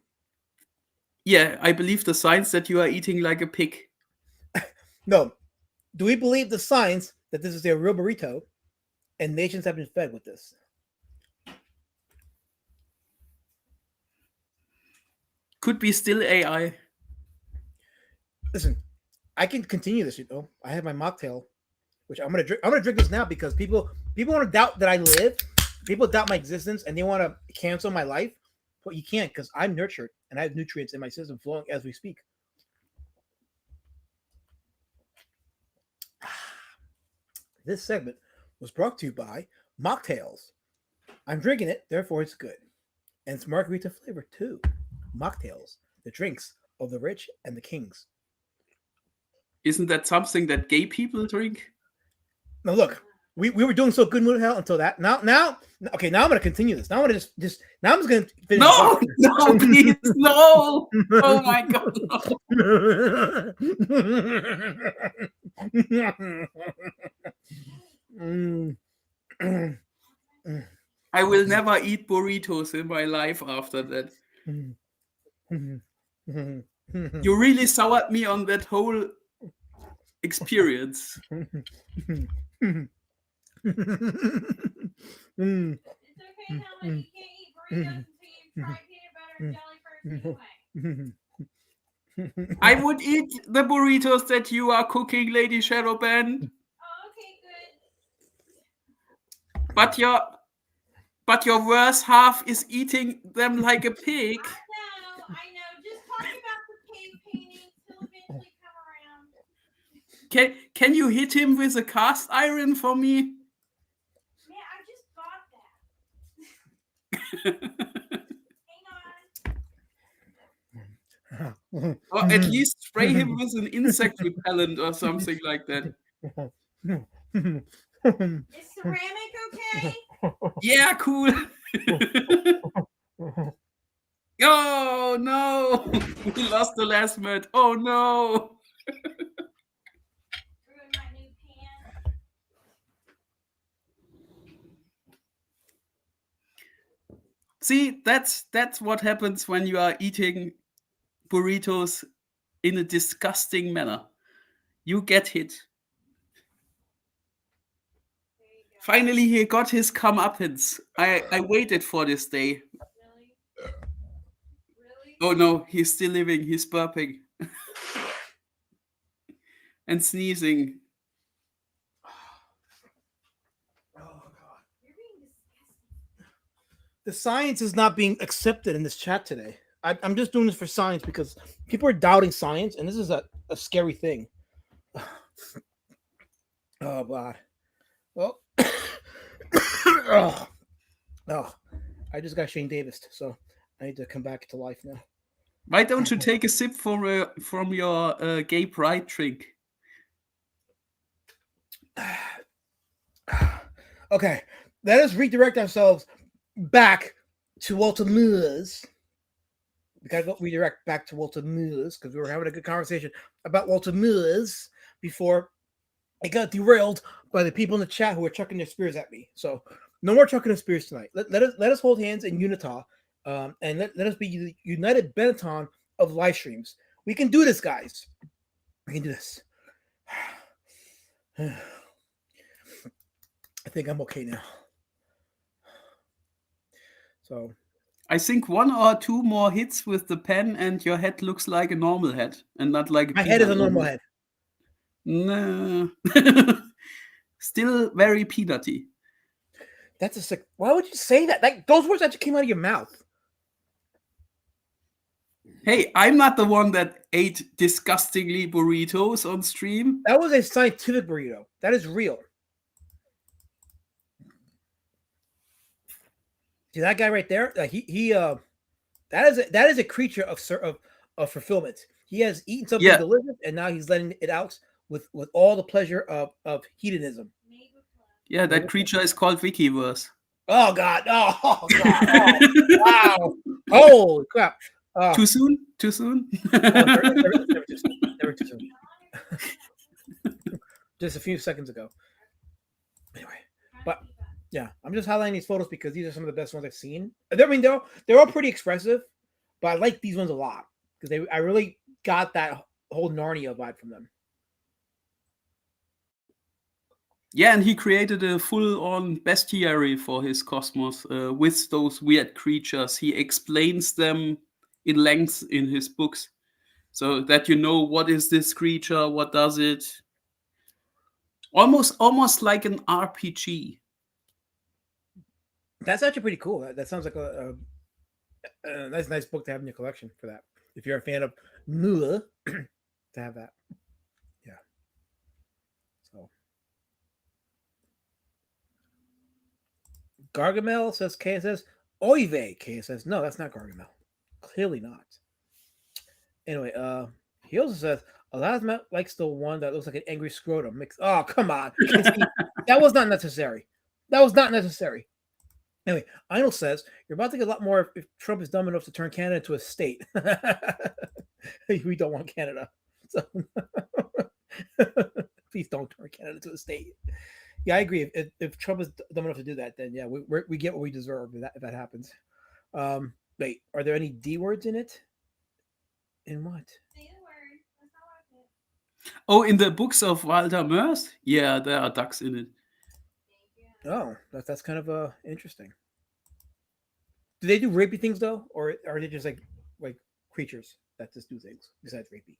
Yeah, I believe the science that you are eating like a pig.
No. Do we believe the science that this is a real burrito and nations have been fed with this?
Could be still AI.
Listen, I can continue this, I have my mocktail, which I'm gonna drink. I'm gonna drink this now because people want to doubt that I live. People doubt my existence and they want to cancel my life. But you can't because I'm nurtured and I have nutrients in my system flowing as we speak. This segment was brought to you by Mocktails. I'm drinking it, therefore it's good. And it's margarita flavor too. Mocktails, the drinks of the rich and the kings.
Isn't that something that gay people drink?
Now look, we were doing so good with hell until that. Now, okay, now I'm gonna continue this. Now I'm gonna now I'm just gonna finish.
No, no, please, no. Oh my god. No. I will never eat burritos in my life after that. You really soured me on that whole experience.
It's okay, Helmet. You can't eat burritos until you try peanut butter and jelly first anyway.
I would eat the burritos that you are cooking, Lady Shadowband.
Oh, okay, good.
But your worse half is eating them like a pig.
I know. Just talk about the cave paintings. He'll eventually come around.
Can you hit him with a cast iron for me?
Man, I just bought that. Hang on.
Or at least spray him with an insect repellent or something like that.
Is ceramic okay?
Yeah, cool. Oh no, we lost the last match. Oh no.
Ruined my new pan.
See, that's what happens when you are eating burritos in a disgusting manner. You get hit.
There you go.
Finally, he got his comeuppance. I waited for this day.
Really? Really?
Oh no, he's still living. He's burping and sneezing.
Oh God.
You're being disgusting.
The science is not being accepted in this chat today. I'm just doing this for science because people are doubting science, and this is a scary thing. Oh God. Well, oh, I just got Shane Davis, so I need to come back to life now.
Why don't you take a sip from your gay pride drink?
Okay, let us redirect ourselves back to Walter Moers. We gotta go redirect back to Walter Moers because we were having a good conversation about Walter Moers before it got derailed by the people in the chat who were chucking their spears at me. So no more chucking their spears tonight. Let us hold hands in unita, and let us be the united Benetton of live streams. We can do this, guys. We can do this. I think I'm okay now. So
I think 1 or 2 more hits with the pen, and your head looks like a normal head, and not like a
my head is a
peanut
normal
almost.
head.
No. Still very peanutty.
That's a sick. Why would you say that? Like those words actually came out of your mouth.
Hey, I'm not the one that ate disgustingly burritos on stream.
That was a scientific burrito. That is real. See that guy right there? That is a creature of fulfillment. He has eaten something
Yeah.
delicious, and now he's letting it out with all the pleasure of hedonism.
Made with love.
Yeah, that creature is called Wikiverse.
Oh God! Oh God! Oh, wow! Holy crap! Oh,
Too soon? Too soon?
never too soon. Just a few seconds ago. Anyway, but yeah, I'm just highlighting these photos because these are some of the best ones I've seen. I mean, they're all pretty expressive, but I like these ones a lot because I really got that whole Narnia vibe from them.
Yeah, and he created a full-on bestiary for his cosmos with those weird creatures. He explains them in length in his books, so that you know what is this creature, what does it. Almost like an RPG.
That's actually pretty cool. That sounds like a nice book to have in your collection for that. If you're a fan of Moer, to have that. Yeah. So Gargamel says KSS. Oive KSS. No, that's not Gargamel. Clearly not. Anyway, he also says Elasma likes the one that looks like an angry scrotum. Oh, come on. That was not necessary. That was not necessary. Anyway, Einel says you're about to get a lot more if Trump is dumb enough to turn Canada into a state. We don't want Canada. So please don't turn Canada into a state. Yeah, I agree. If Trump is dumb enough to do that, then yeah, we get what we deserve if that happens. Wait, are there any D words in it? In what?
Say the word. That's not what I said.
Oh, in the books of Walter Moers? Yeah, there are ducks in it.
Thank you.
Oh, that's kind of interesting. Do they do rapey things though, or are they just like creatures that just do things besides rapey?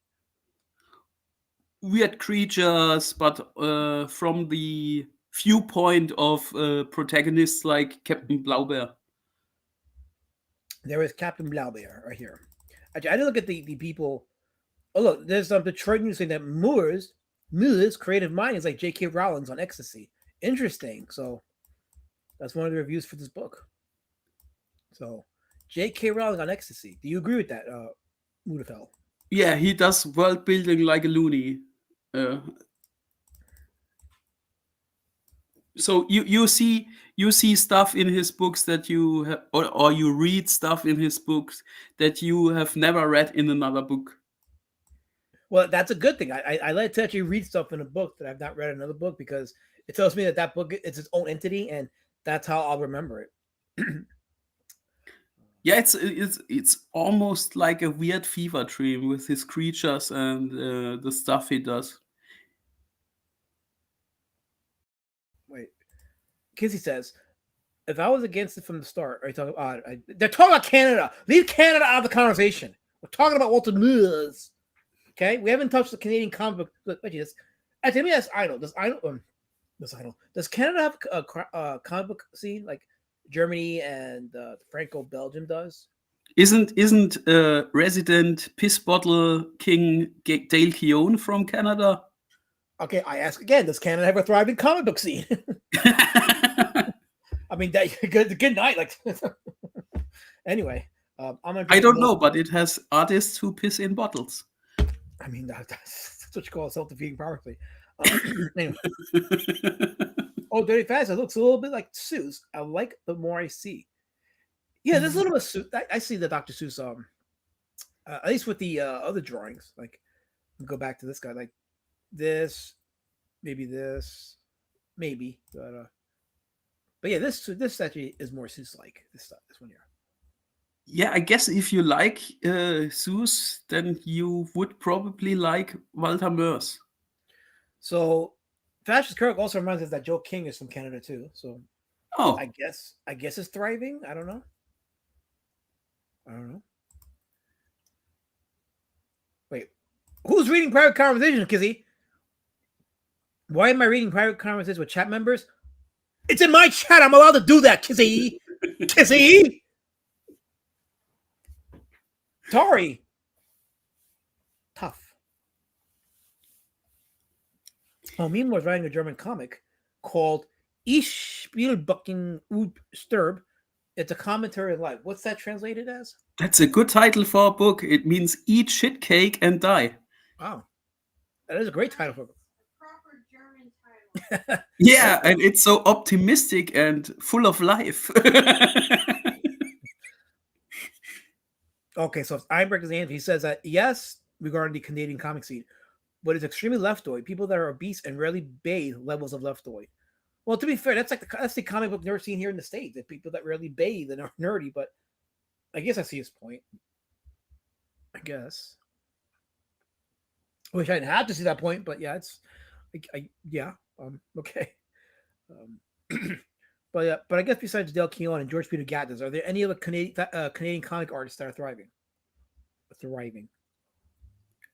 Weird creatures, but from the viewpoint of protagonists like Captain Blaubeer.
There is Captain Blaubeer right here. I did look at the people. Oh look, there's some Detroit news saying that Moers creative mind is like J.K. Rowling's on ecstasy. Interesting. So that's one of the reviews for this book. So J.K. Rowling on ecstasy. Do you agree with that, Mudafel?
Yeah, he does world building like a loony. So you see stuff in his books that you have, or you read stuff in his books that you have never read in another book.
Well, that's a good thing. I like to actually read stuff in a book that I've not read in another book because it tells me that book is its own entity, and that's how I'll remember it.
Yeah, it's almost like a weird fever dream with his creatures and the stuff he does.
Wait, Kizzy says, if I was against it from the start, are you talking about? They're talking about Canada. Leave Canada out of the conversation. We're talking about Walter Moers. Okay, we haven't touched the Canadian comic book. Actually, let me ask Idol. Does Canada have a comic book scene like Germany and Franco-Belgium does?
Isn't resident piss bottle king Dale Keown from Canada?
Okay, I ask again. Does Canada have a thriving comic book scene? I mean, that good night. Like, anyway, I'm gonna.
I don't know, but it has artists who piss in bottles.
I mean, that's what you call a self-defeating prophecy. Anyway. Oh, Dirty Fast. It looks a little bit like Seuss. I like the more I see. Yeah, there's a little bit of Seuss. I see the Dr. Seuss. At least with the other drawings. Like, go back to this guy. Like this, maybe this, maybe. But yeah, this actually is more Seuss-like. This one here.
Yeah, I guess if you like Seuss, then you would probably like Walter Moers.
So, Fascist Kirk also reminds us that Joe King is from Canada too. So,
Oh,
I guess it's thriving. I don't know. Wait, who's reading private conversations, Kizzy? Why am I reading private conversations with chat members? It's in my chat. I'm allowed to do that, Kizzy. Kizzy. Sorry. Tough. Oh, Meme was writing a German comic called Ich Spielbucken und Stirb. It's a commentary on life. What's that translated as?
that's a good title for a book. It means eat shit cake and die.
Wow. That is a great title for a book.
Proper German title.
Yeah, and it's so optimistic and full of life.
Okay, so Einberg is the answer. He says that yes, regarding the Canadian comic scene, but it's extremely leftoid. People that are obese and rarely bathe levels of leftoid. Well, to be fair, that's the comic book nerd scene here in the States. The people that rarely bathe and are nerdy, but I guess I see his point. I guess. Wish I didn't have to see that point, but yeah, it's okay. But I guess besides Dale Keown and George Peter Gaddis, are there any other Canadian comic artists that are thriving?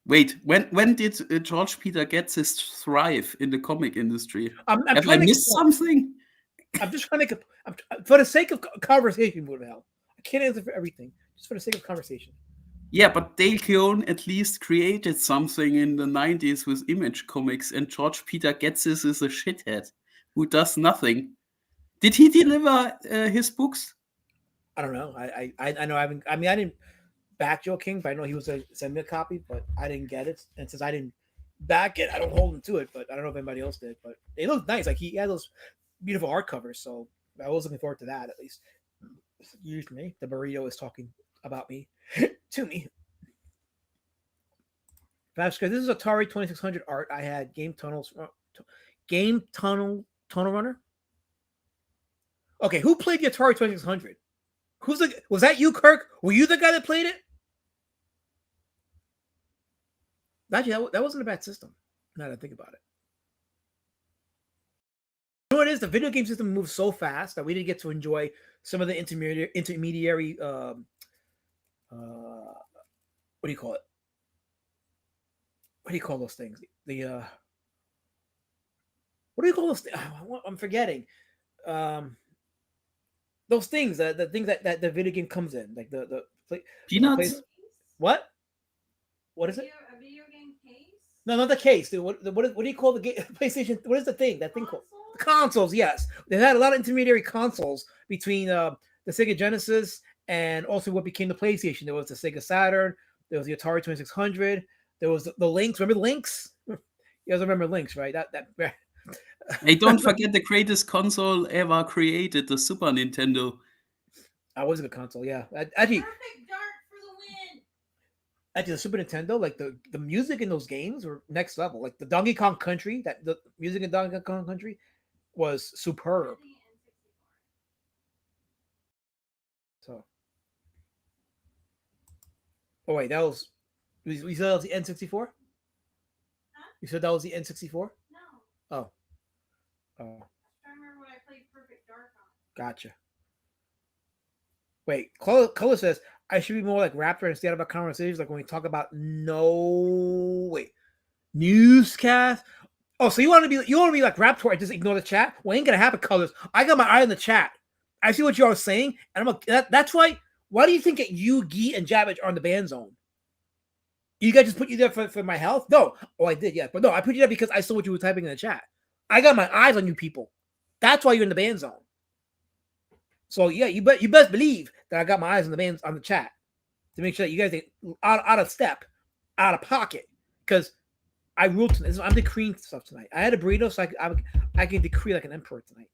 Wait, when did George Peter Gaddis thrive in the comic industry?
I'm
Have I
trying to
missed something?
I'm just trying to make for the sake of conversation, would help. I can't answer for everything, just for the sake of conversation.
Yeah, but Dale Keown at least created something in the 90s with Image Comics, and George Peter Gaddis is a shithead who does nothing. Did he deliver his books?
I don't know. I know I haven't. I mean, I didn't back Joe King, but I know he was a send me a copy, but I didn't get it. And since I didn't back it, I don't hold him to it. But I don't know if anybody else did. But they look nice. Like he had those beautiful art covers, so I was looking forward to that at least. Excuse me. The burrito is talking about me to me. This is Atari 2600 art. I had Game Tunnel Runner. Okay, who played the Atari 2600? Was that you, Kirk? Were you the guy that played it? Actually, that wasn't a bad system. Now that I think about it. You know what it is? The video game system moves so fast that we didn't get to enjoy some of the intermediary what do you call it? What do you call those things? What do you call those things? I'm forgetting. Those things, the things that the video game comes in, like the
Peanuts?
What is it?
A video game case?
No, not the case. Dude. What do you call the game? PlayStation? What is the thing? That thing called the consoles? Yes, they had a lot of intermediary consoles between the Sega Genesis and also what became the PlayStation. There was the Sega Saturn. There was the Atari 2600. There was the Lynx. Remember the Lynx? You guys remember Lynx, right? That.
Hey, don't forget the greatest console ever created, the Super Nintendo.
I was a good console, yeah. Actually,
Perfect dart for the win.
the Super Nintendo, like the music in those games were next level. Like the Donkey Kong Country, the music in Donkey Kong Country was superb. So Oh wait, that was we said that was the N64. You said that was the N64.
No.
Oh,
I remember when I played Perfect Dark on.
gotcha. Wait, Color says I should be more like Raptor and stay out of our conversations, like when we talk about newscast. Oh, so you want to be like Raptor and just ignore the chat? Well, ain't gonna happen, Colors. I got my eye on the chat. I see what you are saying, and that's why. Why do you think that you, Gee, and Javich are on the ban zone? You guys just put you there for my health? No. Oh, I did, yeah. But no, I put you there because I saw what you were typing in the chat. I got my eyes on you people. That's why you're in the ban zone. So yeah, you best believe that I got my eyes on the chat to make sure that you guys ain't out of step, out of pocket. Because I ruled tonight. I'm decreeing stuff tonight. I had a burrito, so I can decree like an emperor tonight.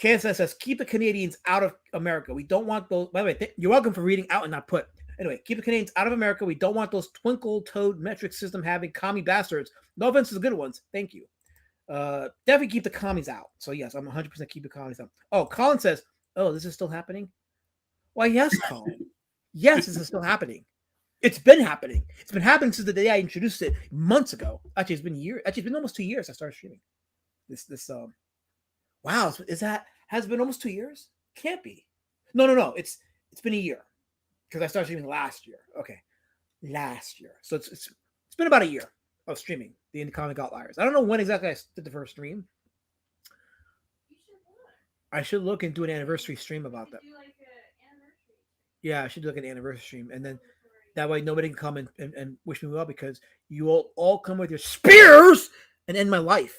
KSS says, keep the Canadians out of America. We don't want those. By the way, you're welcome for reading out and not put. Anyway, keep the Canadians out of America. We don't want those twinkle toed metric system having commie bastards. No offense to the good ones. Thank you. Definitely keep the commies out. So yes, I'm 100% keep the commies out. Oh, Colin says, oh, this is still happening? Why, yes, Colin. Yes, this is still happening. It's been happening. It's been happening since the day I introduced it months ago. Actually, it's been years. Actually, it's been almost 2 years I started streaming. Wow, has it been almost 2 years? Can't be. No. It's been a year because I started streaming last year. Okay, last year. So it's been about a year of streaming the Indie Comic Outliers. I don't know when exactly I did the first stream.
You should look.
I should look and do an anniversary stream about that.
Do like an anniversary.
Yeah, I should do like an anniversary stream, and then that way nobody can come and wish me well because you will all come with your spears and end my life.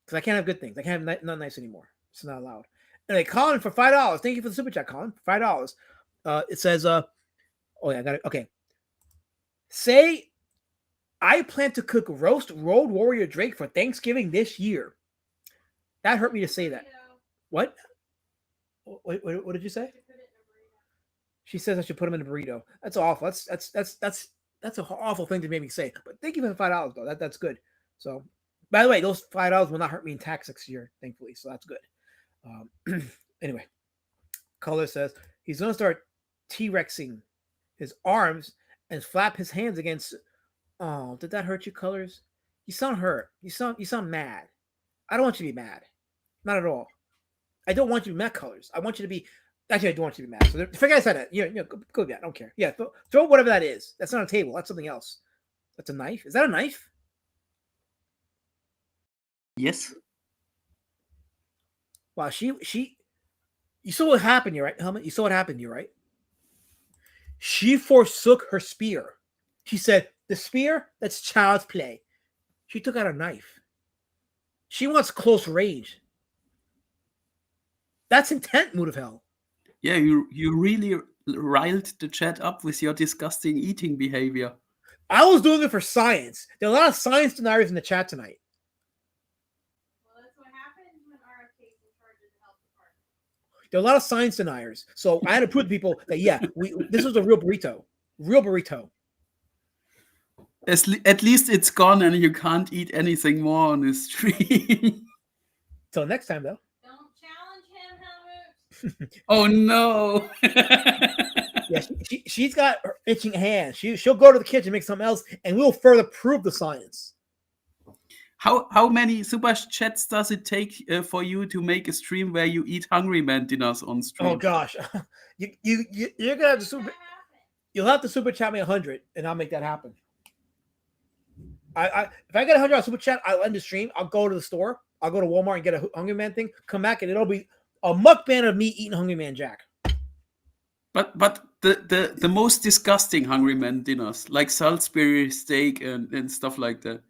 Because I can't have good things. I can't have not nice anymore. It's not allowed. Anyway, Colin for $5. Thank you for the super chat, Colin. $5. It says, oh yeah, I got it. Okay. Say, I plan to cook roast Road Warrior Drake for Thanksgiving this year. That hurt me to say that. What? What did you say? She says I should put him in a burrito. That's awful. That's an awful thing to make me say. But thank you for the $5 though. That's good. So, by the way, those $5 will not hurt me in tax next year, thankfully. So that's good. Anyway, Color says he's gonna start T-Rexing his arms and flap his hands against. Oh, did that hurt you, Colors? You sound hurt. You sound mad. I don't want you to be mad. Not at all. I don't want you to be mad, Colors. I want you to be. Actually, I do want you to be mad. So forget I said that. Go that. I don't care. Yeah, throw whatever that is. That's not a table. That's something else. That's a knife. Is that a knife?
Yes.
Wow, you saw what happened here, right, Helmet? You saw what happened here, right? She forsook her spear. She said, the spear, that's child's play. She took out a knife. She wants close range. That's intent, Mood of Hell.
Yeah, you really riled the chat up with your disgusting eating behavior.
I was doing it for science. There are a lot of science deniers in the chat tonight.
Well, that's what happens when RFK's in charge of the health department.
There are a lot of science deniers. So I had to prove to people that, yeah, this was a real burrito. Real burrito.
At least it's gone and you can't eat anything more on this stream.
Till next time, though.
Don't challenge him, Helmut.
Oh, no.
Yeah, she's got her itching hands. She'll go to the kitchen, make something else, and we'll further prove the science.
How many super chats does it take for you to make a stream where you eat Hungry Man dinners on stream?
Oh gosh, you're gonna have to super. You'll have to super chat me 100, and I'll make that happen. If I get 100 on super chat, I'll end the stream. I'll go to the store. I'll go to Walmart and get a Hungry Man thing. Come back, and it'll be a mukbang of me eating Hungry Man Jack.
But the most disgusting Hungry Man dinners, like Salisbury steak and stuff like that.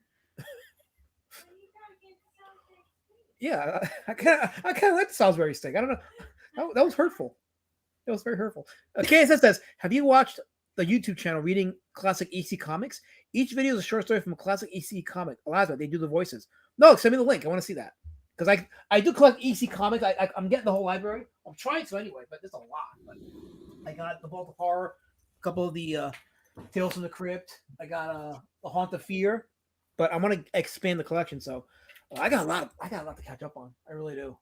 Yeah, I kind of like the Salisbury steak. I don't know. That was hurtful. It was very hurtful. KSS says, have you watched the YouTube channel Reading Classic EC Comics? Each video is a short story from a classic EC comic. Eliza, they do the voices. No, send me the link. I want to see that. Because I do collect EC comics. I'm getting the whole library. I'm trying to anyway, but there's a lot. But I got the Vault of Horror, a couple of the Tales from the Crypt. I got the Haunt of Fear. But I want to expand the collection, so I got a lot to catch up on. I really do.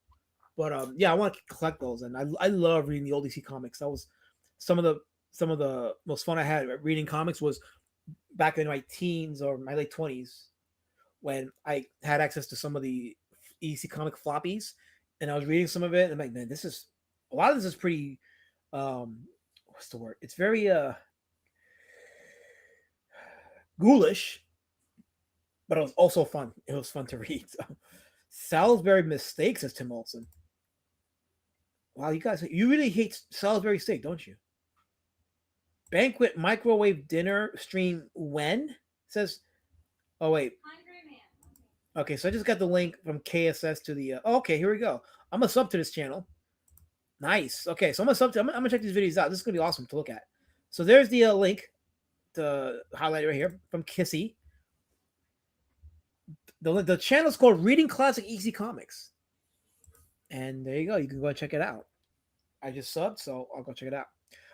But yeah, I want to collect those, and I love reading the old DC comics. That was some of the most fun I had reading comics was back in my teens or my late 20s when I had access to some of the EC comic floppies, and I was reading some of it. And I'm like, man, this is a lot of this is pretty. What's the word? It's very ghoulish, but it was also fun. It was fun to read. So, Salisbury Mistakes, says Tim Olson. Wow, you really hate Salisbury steak, don't you? Banquet microwave dinner stream when? Says, oh wait.
Hungry man.
Okay, so I just got the link from KSS to the. Okay, here we go. I'm a sub to this channel. Nice. Okay, so I'm gonna check these videos out. This is gonna be awesome to look at. So there's the link to highlight right here from Kissy. The channel is called Reading Classic EC Comics, and there you go. You can go and check it out. I just subbed, so I'll go check it out.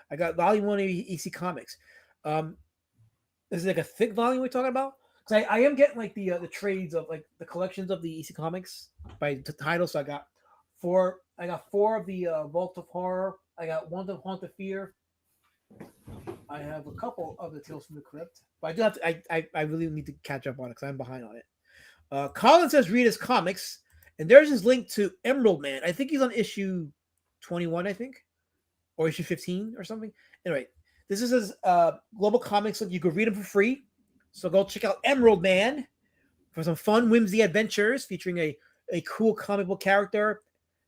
I got volume 1 of EC Comics. This is like a thick volume we're talking about. Because I am getting like the trades of like the collections of the EC Comics by title. So I got four of the Vault of Horror. I got one of Haunt of Fear. I have a couple of the Tales from the Crypt. But I do have to, I really need to catch up on it because I'm behind on it. Colin says read his comics. And there's his link to Emerald Man. I think he's on issue 21, I think. Or issue 15 or something. Anyway, this is his Global Comics. You could read them for free. So go check out Emerald Man for some fun, whimsy adventures featuring a cool comic book character.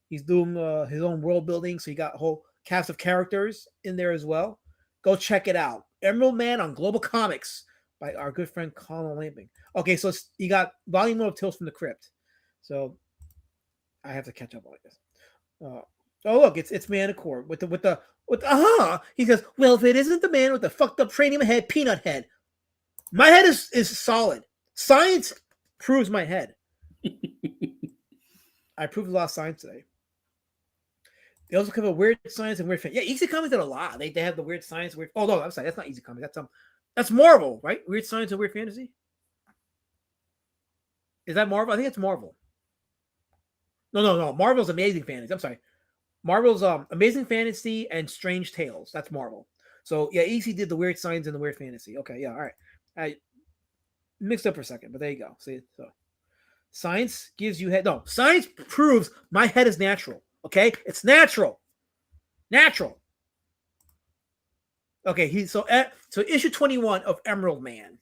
He's doing his own world building. So you got a whole cast of characters in there as well. Go check it out. Emerald Man on Global Comics by our good friend Colin Lamping. Okay, so you got volume 1 of Tales from the Crypt. So I have to catch up on this. Oh look, it's Manicore with the He says, well, if it isn't the man with the fucked up cranium head, peanut head. My head is solid. Science proves my head. I proved a lot of science today. They also cover weird science and weird fantasy. Yeah, Easy Comics did a lot. They have the weird science, weird. Oh no, I'm sorry, that's not Easy Comics. That's Marvel, right? Weird science and weird fantasy. Is that Marvel? I think it's Marvel. No. Marvel's Amazing Fantasy. I'm sorry. Marvel's Amazing Fantasy and Strange Tales. That's Marvel. So yeah, EC did the weird science and the weird fantasy. Okay, yeah, all right. I mixed up for a second, but there you go. See, so science gives you head. No, science proves my head is natural. Okay, it's natural. Okay, so issue 21 of Emerald Man.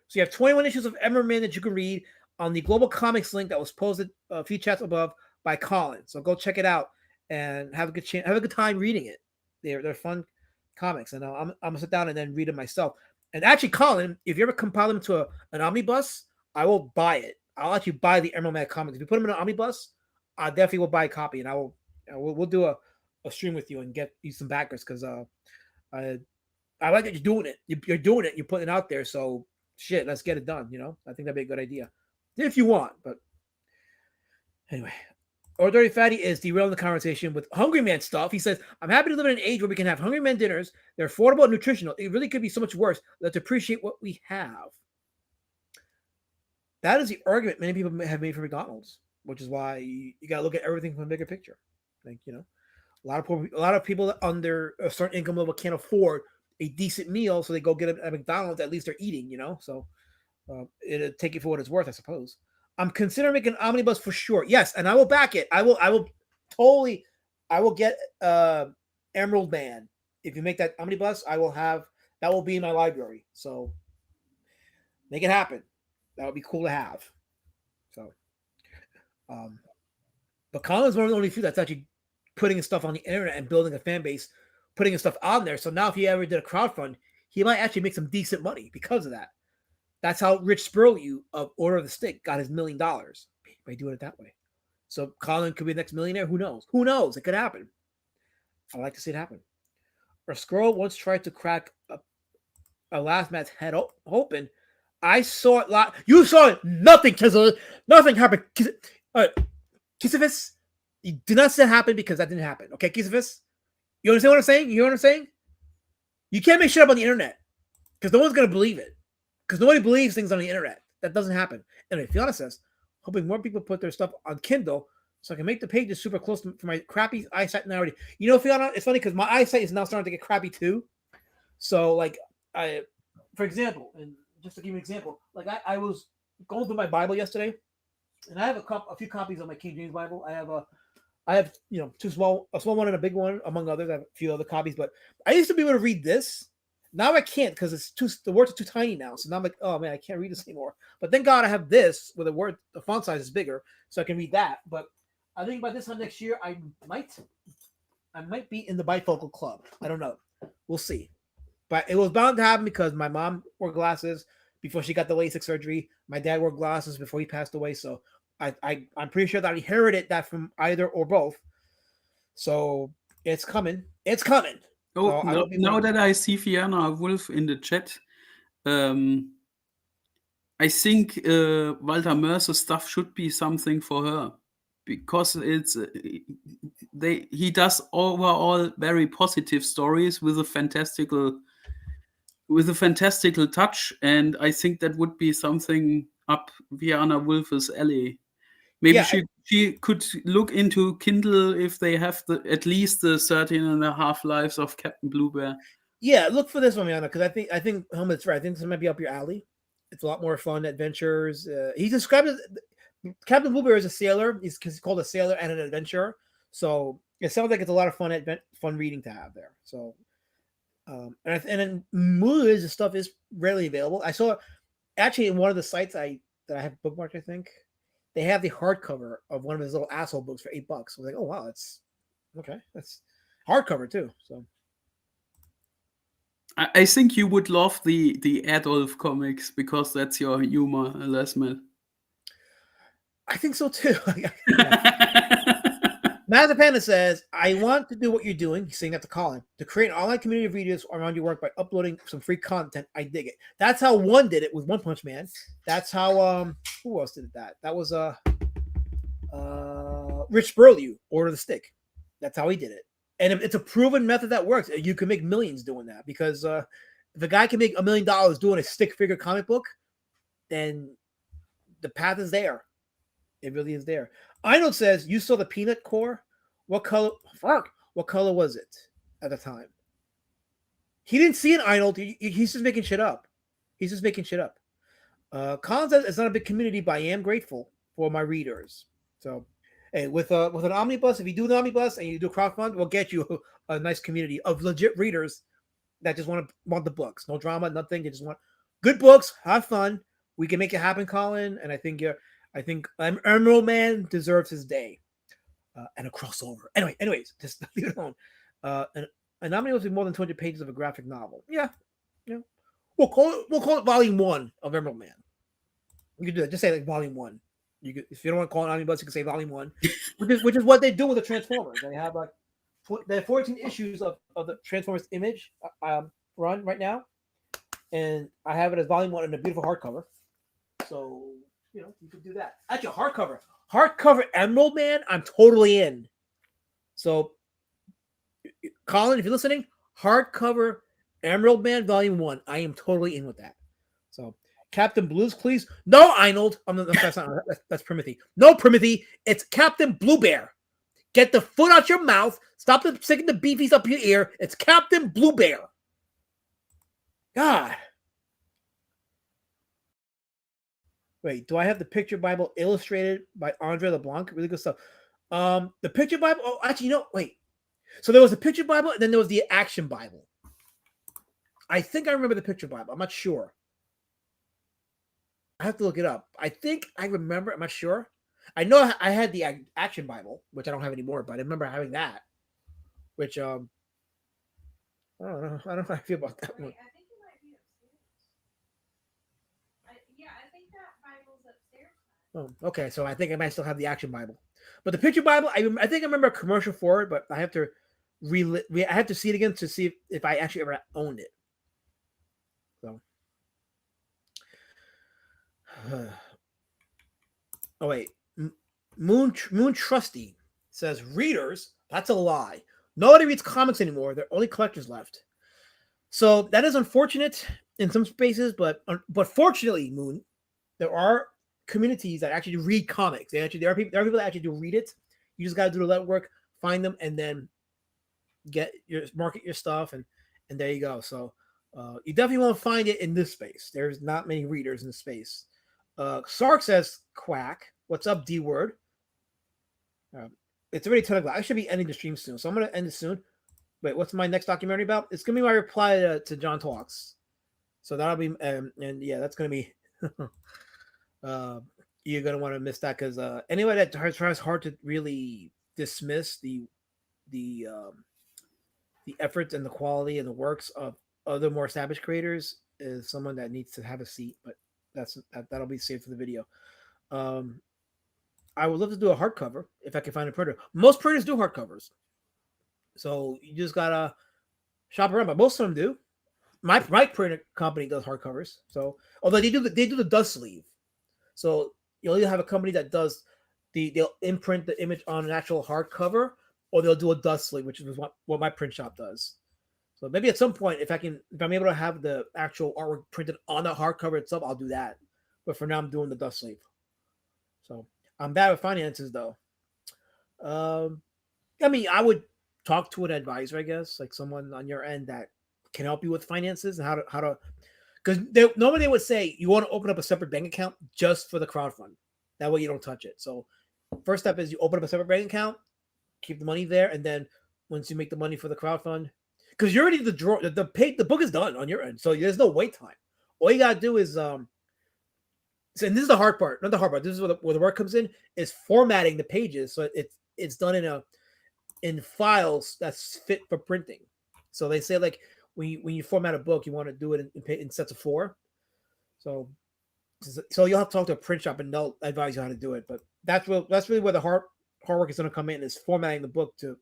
So you have 21 issues of Emerald Man that you can read on the Global Comics link that was posted a few chats above by Colin. So go check it out and have a good time reading it. They're fun comics, and I'm gonna sit down and then read it myself. And actually, Colin, if you ever compile them to an omnibus, I will buy it. I'll actually buy the Emerald Man comics. If you put them in an omnibus, I definitely will buy a copy, and we'll do a stream with you and get you some backers because I like that you're doing it. You're doing it. You're putting it out there. So shit, let's get it done. I think that'd be a good idea if you want. But anyway. Or Dirty Fatty is derailing the conversation with Hungry Man stuff. He says, I'm happy to live in an age where we can have Hungry Man dinners. They're affordable and nutritional. It really could be so much worse. Let's appreciate what we have. That is the argument many people have made for McDonald's, which is why you got to look at everything from a bigger picture. Like, a lot of people under a certain income level can't afford a decent meal, so they go get it at McDonald's. At least they're eating, So it'll take it for what it's worth, I suppose. I'm considering making an omnibus for sure. Yes, and I will back it. I will get Emerald Man. If you make that omnibus, that will be in my library. So make it happen. That would be cool to have. So but Colin's one of the only few that's actually putting his stuff on the internet and building a fan base, putting his stuff on there. So now if he ever did a crowdfund, he might actually make some decent money because of that. That's how Rich Sperling of Order of the Stick got his $1 million by doing it that way. So Colin could be the next millionaire. Who knows? It could happen. I'd like to see it happen. A squirrel once tried to crack a last man's head open. I saw it. You saw it. Nothing, Kizzle. Nothing happened. Kissifus, you did not say it happened because that didn't happen. Okay, Kissifus? You understand what I'm saying? You know what I'm saying? You can't make shit up on the internet because no one's going to believe it. Because nobody believes things on the internet. That doesn't happen. Anyway, Fiona says, hoping more people put their stuff on Kindle so I can make the pages super close for my crappy eyesight now. You know, Fiona, it's funny because my eyesight is now starting to get crappy too. So, like, for example, and just to give you an example, like I was going through my Bible yesterday, and I have a few copies of my King James Bible. I have a small one and a big one, among others. I have a few other copies, but I used to be able to read this. Now I can't because the words are too tiny now. So now I'm like, oh man, I can't read this anymore. But thank God I have this where the font size is bigger, so I can read that. But I think by this time next year, I might be in the bifocal club. I don't know. We'll see. But it was bound to happen because my mom wore glasses before she got the LASIK surgery. My dad wore glasses before he passed away. So I'm pretty sure that I inherited that from either or both. So it's coming. It's coming.
Oh,
So
now that I see Fiona Wolf in the chat, I think Walter Mercer's stuff should be something for her because it's he does overall very positive stories with a fantastical touch, and I think that would be something up Fiona Wolf's alley. Maybe she could look into Kindle if they have at least the 13 and a half lives of Captain Blue Bear.
Yeah, look for this one, Fiona, because I think Helmet's right. I think this might be up your alley. It's a lot more fun adventures. He described it, Captain Blue Bear as a sailor. He's called a sailor and an adventurer. So it sounds like it's a lot of fun reading to have there. So, and then Moers stuff is rarely available. I saw actually in one of the sites that I have bookmarked. I think they have the hardcover of one of his little asshole books for $8. I was like, oh wow, that's okay. That's hardcover too. So.
I think you would love the Adolf comics because that's your humor, Lesmith.
I think so too. Mazapanda says, I want to do what you're doing, he's saying that to Colin, to create an online community of readers around your work by uploading some free content. I dig it. That's how one did it with One Punch Man. That's how who else did that? That was Rich Burlew, Order the Stick. That's how he did it. And it's a proven method that works. You can make millions doing that because if a guy can make $1 million doing a stick figure comic book, then the path is there. It really is there. Arnold says, you saw the Peanut Core? What color? Fuck. What color was it at the time? He didn't see it, Arnold. He's just making shit up. He's just making shit up. Colin says, it's not a big community, but I am grateful for my readers. So, hey, with an omnibus, if you do an omnibus and you do a crowdfund, we'll get you a nice community of legit readers that just want the books. No drama, nothing. They just want good books, have fun. We can make it happen, Colin. And I think Emerald Man deserves his day and a crossover. Anyways, just leave it alone. An omnibus with more than 200 pages of a graphic novel. Yeah. We'll call it Volume 1 of Emerald Man. You can do it. Just say like Volume 1. If you don't want to call it omnibus, you can say Volume 1, which is what they do with the Transformers. They have they have 14 issues of the Transformers Image run right now, and I have it as Volume 1 in a beautiful hardcover. So you could do that. Actually, hardcover Emerald Man, I'm totally in. So, Colin, if you're listening, hardcover Emerald Man Volume 1, I am totally in with that. So. Captain Blues, please. No, Arnold. That's Primothy. No, Primothy. It's Captain Blue Bear. Get the foot out your mouth. Stop sticking the beefies up your ear. It's Captain Blue Bear. God. Wait, do I have the picture Bible illustrated by Andre LeBlanc? Really good stuff. The picture Bible. Oh, actually, wait. So there was the picture Bible, and then there was the action Bible. I think I remember the picture Bible. I'm not sure. I have to look it up. I think I remember. I'm not sure. I know I had the Action Bible, which I don't have anymore, but I remember having that. Which I don't know. I don't know how I feel about that one.
I think it might be upstairs. I think that Bible's upstairs.
Oh, okay. So I think I might still have the Action Bible, but the picture Bible, I think I remember a commercial for it, but I have to I have to see it again to see if I actually ever owned it. So. Oh wait, Moon Trusty says readers. That's a lie. Nobody reads comics anymore. There are only collectors left. So that is unfortunate in some spaces, but fortunately, Moon, there are communities that actually read comics. There are people that actually do read it. You just got to do the legwork, find them, and then market your stuff, and there you go. So you definitely won't find it in this space. There's not many readers in the space. Sark says, "Quack, what's up, D word?" It's already 10 o'clock. I should be ending the stream soon, so I'm gonna end it soon. Wait, what's my next documentary about? It's gonna be my reply to John Talks. So that'll be, and yeah, that's gonna be. You're gonna want to miss that because anybody that tries hard to really dismiss the efforts and the quality and the works of other more established creators is someone that needs to have a seat. But that'll be saved for the video. I would love to do a hardcover if I can find a printer. Most printers do hardcovers, so you just gotta shop around. But most of them do. My printer company does hardcovers. So although they do the dust sleeve, so you'll either have a company that does they'll imprint the image on an actual hardcover, or they'll do a dust sleeve, which is what my print shop does. So maybe at some point, if I'm able to have the actual artwork printed on the hardcover itself, I'll do that. But for now, I'm doing the dust sleeve. So I'm bad with finances, though. I mean, I would talk to an advisor, I guess, like someone on your end that can help you with finances and how to. Because normally they would say you want to open up a separate bank account just for the crowdfund. That way you don't touch it. So first step is you open up a separate bank account, keep the money there, and then once you make the money for the crowdfund, because you're already the book is done on your end, so there's no wait time. All you gotta do is and this is the hard part, not the hard part. This is where the work comes in, is formatting the pages so it's done in files that's fit for printing. So they say like when you format a book, you want to do it in sets of 4. So you'll have to talk to a print shop and they'll advise you how to do it. But that's really where the hard work is going to come in, is formatting the book to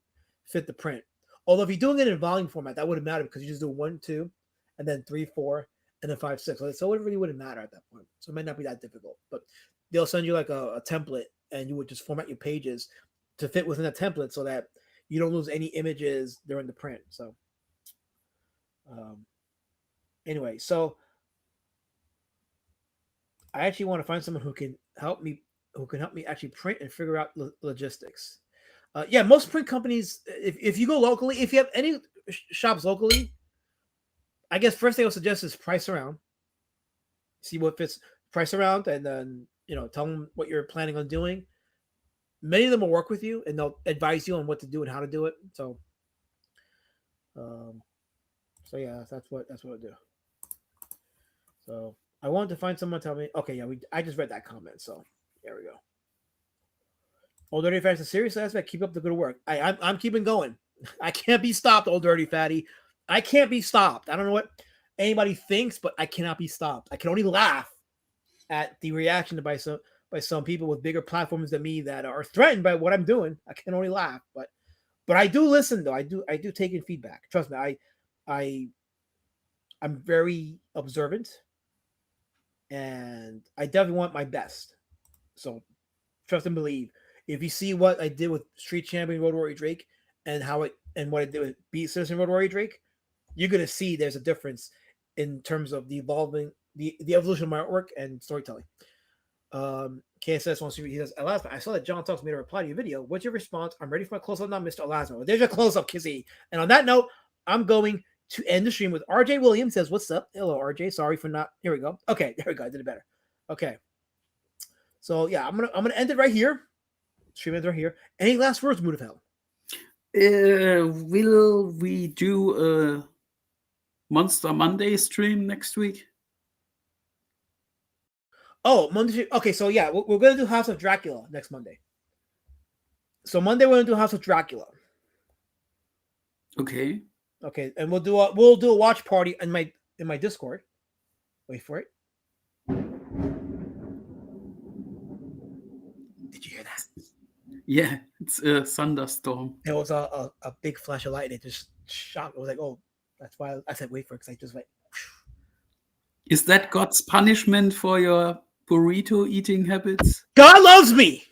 fit the print. Although if you're doing it in volume format, that wouldn't matter because you just do 1, 2, and then 3, 4, and then 5, 6. So it really wouldn't matter at that point. So it might not be that difficult. But they'll send you like a template, and you would just format your pages to fit within the template so that you don't lose any images during the print. So anyway, so I actually want to find someone who can help me actually print and figure out logistics. Yeah, most print companies, if you go locally, if you have any shops locally, I guess first thing I'll suggest is price around, see what fits, price around, and then tell them what you're planning on doing. Many of them will work with you and they'll advise you on what to do and how to do it. So, yeah, that's what I do. So I wanted to find someone to tell me. Okay, yeah, I just read that comment, so there we go. Old Dirty Fatty's a serious aspect. Keep up the good work. I'm keeping going. I can't be stopped, Old Dirty Fatty. I can't be stopped. I don't know what anybody thinks, but I cannot be stopped. I can only laugh at the reaction by some people with bigger platforms than me that are threatened by what I'm doing. I can only laugh, but I do listen though. I do take in feedback. Trust me. I'm very observant, and I definitely want my best. So trust and believe. If you see what I did with Street Champion Road Warrior Drake and what I did with Beat Citizen Road Warrior Drake, you're gonna see there's a difference in terms of the evolution of my artwork and storytelling. KSS wants to. He says, Elasma, I saw that John Talks made a reply to your video. What's your response? I'm ready for my close-up now, Mr. Elasma. Well, there's your close-up, Kizzy. And on that note, I'm going to end the stream with RJ Williams. Says, what's up? Hello, RJ. Sorry for not. Here we go. Okay, there we go. I did it better. Okay. So yeah, I'm gonna end it right here. Stream ends right here. Any last words, Mood of Hell?
Will we do a Monster Monday stream next week?
Oh, Monday. Okay, so yeah, we're going to do House of Dracula next Monday. So Monday we're going to do House of Dracula.
Okay.
Okay, and we'll do a watch party in my Discord. Wait for it. Did you hear that?
Yeah, it's a thunderstorm.
There was a big flash of light and it just shot. I was like, oh, that's why I said wait for it, because I just went.
Is that God's punishment for your burrito eating habits?
God loves me.